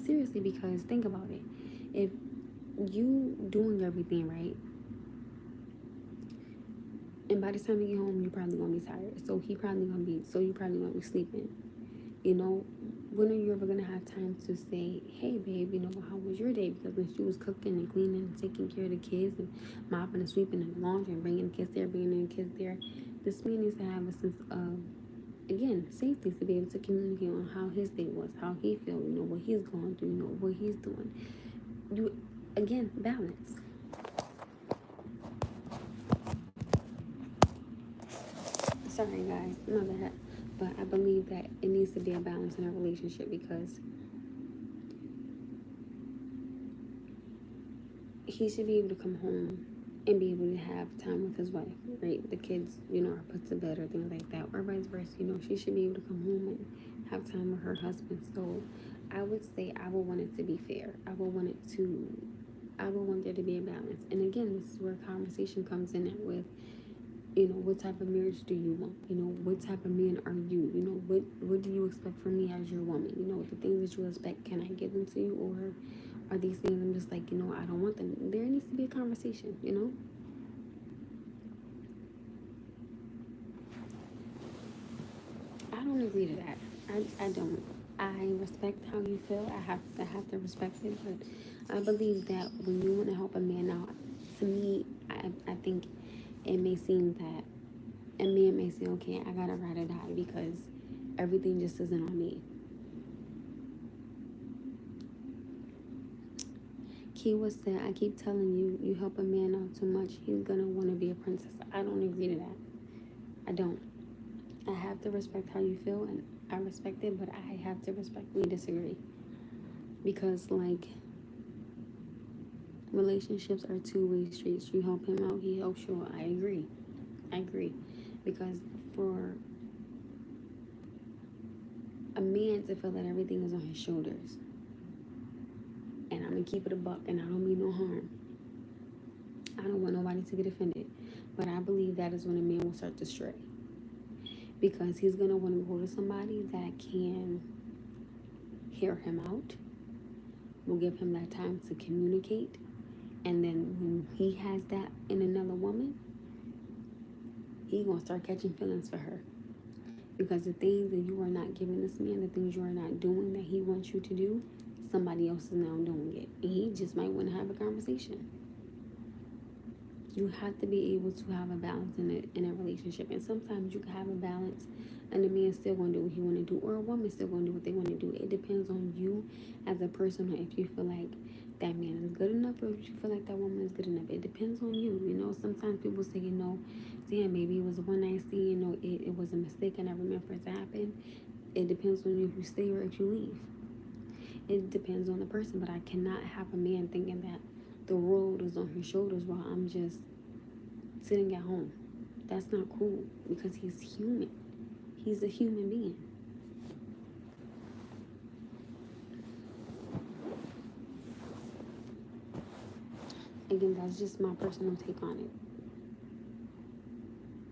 [SPEAKER 1] seriously, because think about it. If you doing everything right, and by the time you get home, you're probably gonna be tired. So you probably gonna be sleeping. When are you ever gonna have time to say, "Hey, babe, how was your day?" Because when she was cooking and cleaning and taking care of the kids and mopping and sweeping and laundry and bringing the kids there, bringing the kids there, this man needs to have a sense of, again, safety, to be able to communicate on how his day was, how he feel, what he's going through, what he's doing. Again, balance. Sorry, guys, my bad. But I believe that it needs to be a balance in a relationship, because he should be able to come home and be able to have time with his wife, right? The kids, are put to bed or things like that, or vice versa. She should be able to come home and have time with her husband. So I would say I would want it to be fair. I would want there to be a balance. And again, this is where conversation comes in at with, what type of marriage do you want? What type of man are you? What do you expect from me as your woman? The things that you expect, can I give them to you? Or are these things I'm just like, I don't want them? There needs to be a conversation, I don't agree to that. I don't. I respect how you feel. I have to respect it, but I believe that when you want to help a man out, to me, I think it may seem that a man may say, okay, I gotta ride or die because everything just isn't on me. Key was said, I keep telling you, you help a man out too much, he's gonna want to be a princess. I don't agree to that. I don't. I have to respect how you feel, and I respect it, but I have to respectfully disagree. Because, relationships are two-way streets. You help him out, he helps you out. I agree. Because for a man to feel that everything is on his shoulders, and I'm gonna keep it a buck, and I don't mean no harm. I don't want nobody to get offended, but I believe that is when a man will start to stray, because he's gonna want to go to somebody that can hear him out, will give him that time to communicate, and then when he has that in another woman, he's gonna start catching feelings for her. Because the things that you are not giving this man, the things you are not doing that he wants you to do, somebody else is now doing it. And he just might want to have a conversation. You have to be able to have a balance in a relationship. And sometimes you can have a balance and the man's still going to do what he want to do, or a woman's still going to do what they want to do. It depends on you as a person, or if you feel like that man is good enough, or if you feel like that woman is good enough. It depends on you. Sometimes people say, damn, maybe it was a one night stand, it was a mistake, I never meant for it to happen. It depends on you if you stay or if you leave. It depends on the person, but I cannot have a man thinking that the world is on his shoulders while I'm just sitting at home. That's not cool because he's human. He's a human being. Again, that's just my personal take on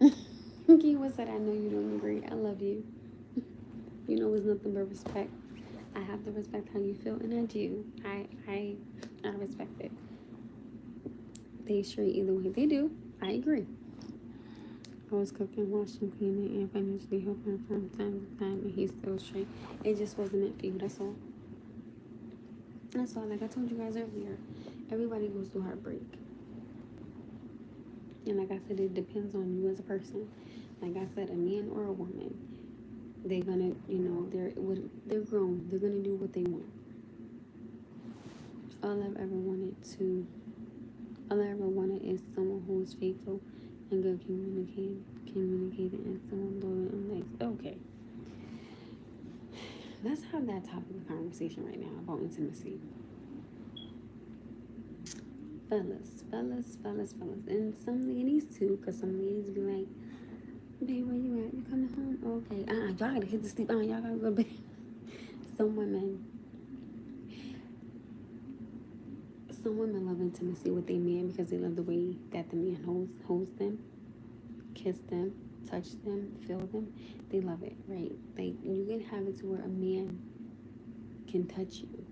[SPEAKER 1] it. Kiwa said, I know you don't agree. I love you. You know it's nothing but respect. I have to respect how you feel, and I do. I respect it. They straight either way. They do. I agree. I was cooking, washing, cleaning, and financially helping from time to time, and he's still straight. It just wasn't meant for you. That's all. That's all. Like I told you guys earlier, everybody goes through heartbreak. And like I said, it depends on you as a person. Like I said, a man or a woman, they're gonna, they're grown. They're gonna do what they want. All I ever wanted is someone who is faithful and good communicating, and someone loyal and nice. Okay, let's have that topic of conversation right now about intimacy. Fellas, and some ladies too, because some ladies be like, babe, where you at? You coming home? Okay, y'all gotta hit the sleep. Y'all gotta go to bed. Some women love intimacy with their man because they love the way that the man holds them, kiss them, touch them, feel them. They love it, right? Like you can have it to where a man can touch you,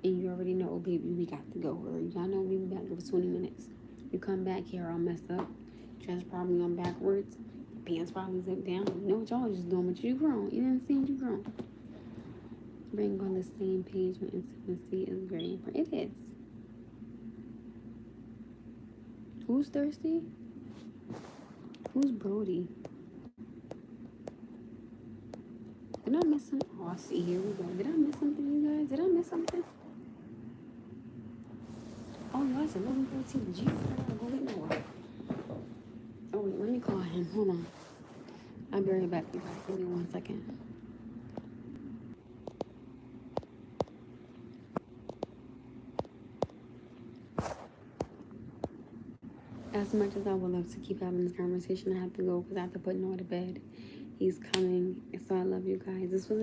[SPEAKER 1] and you already know, oh baby, we got to go, or y'all know we got to go for 20 minutes. You come back here all messed up, dress probably on backwards, pants probably zipped down. You know what y'all just doing, but you grown. You didn't see you grown. Being on the same page when intimacy is very important. It is. Who's thirsty? Who's Brody? Did I miss something? Oh, I see. Here we go. Did I miss something, you guys? Did I miss something? Oh, y'all, it's 11:14. Jesus, I gotta go get Noah. Oh, wait, let me call him. Hold on. I'll be right back, you guys. Give me 1 second. As much as I would love to keep having this conversation, I have to go because I have to put Noah to bed. He's coming, so I love you guys. This was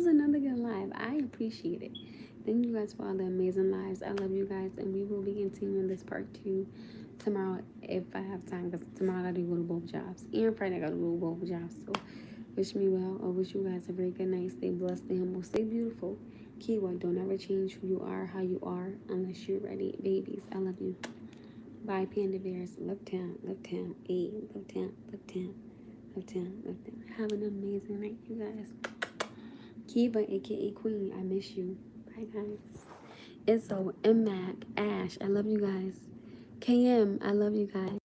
[SPEAKER 1] another good live. I appreciate it. Thank you guys for all the amazing lives. I love you guys, and we will be continuing this part 2 tomorrow if I have time. Because tomorrow I gotta go to both jobs, and Friday I gotta go to both jobs. So wish me well. I wish you guys a very good night. Stay blessed, stay humble, stay beautiful. Keyword: don't ever change who you are, how you are, unless you're ready. Babies, I love you. Bye, Panda Bears. Love town. Hey, love town. Have an amazing night, you guys. Kiva, aka Queen, I miss you. Bye, guys. Izzo, M Mac, Ash, I love you guys. KM, I love you guys.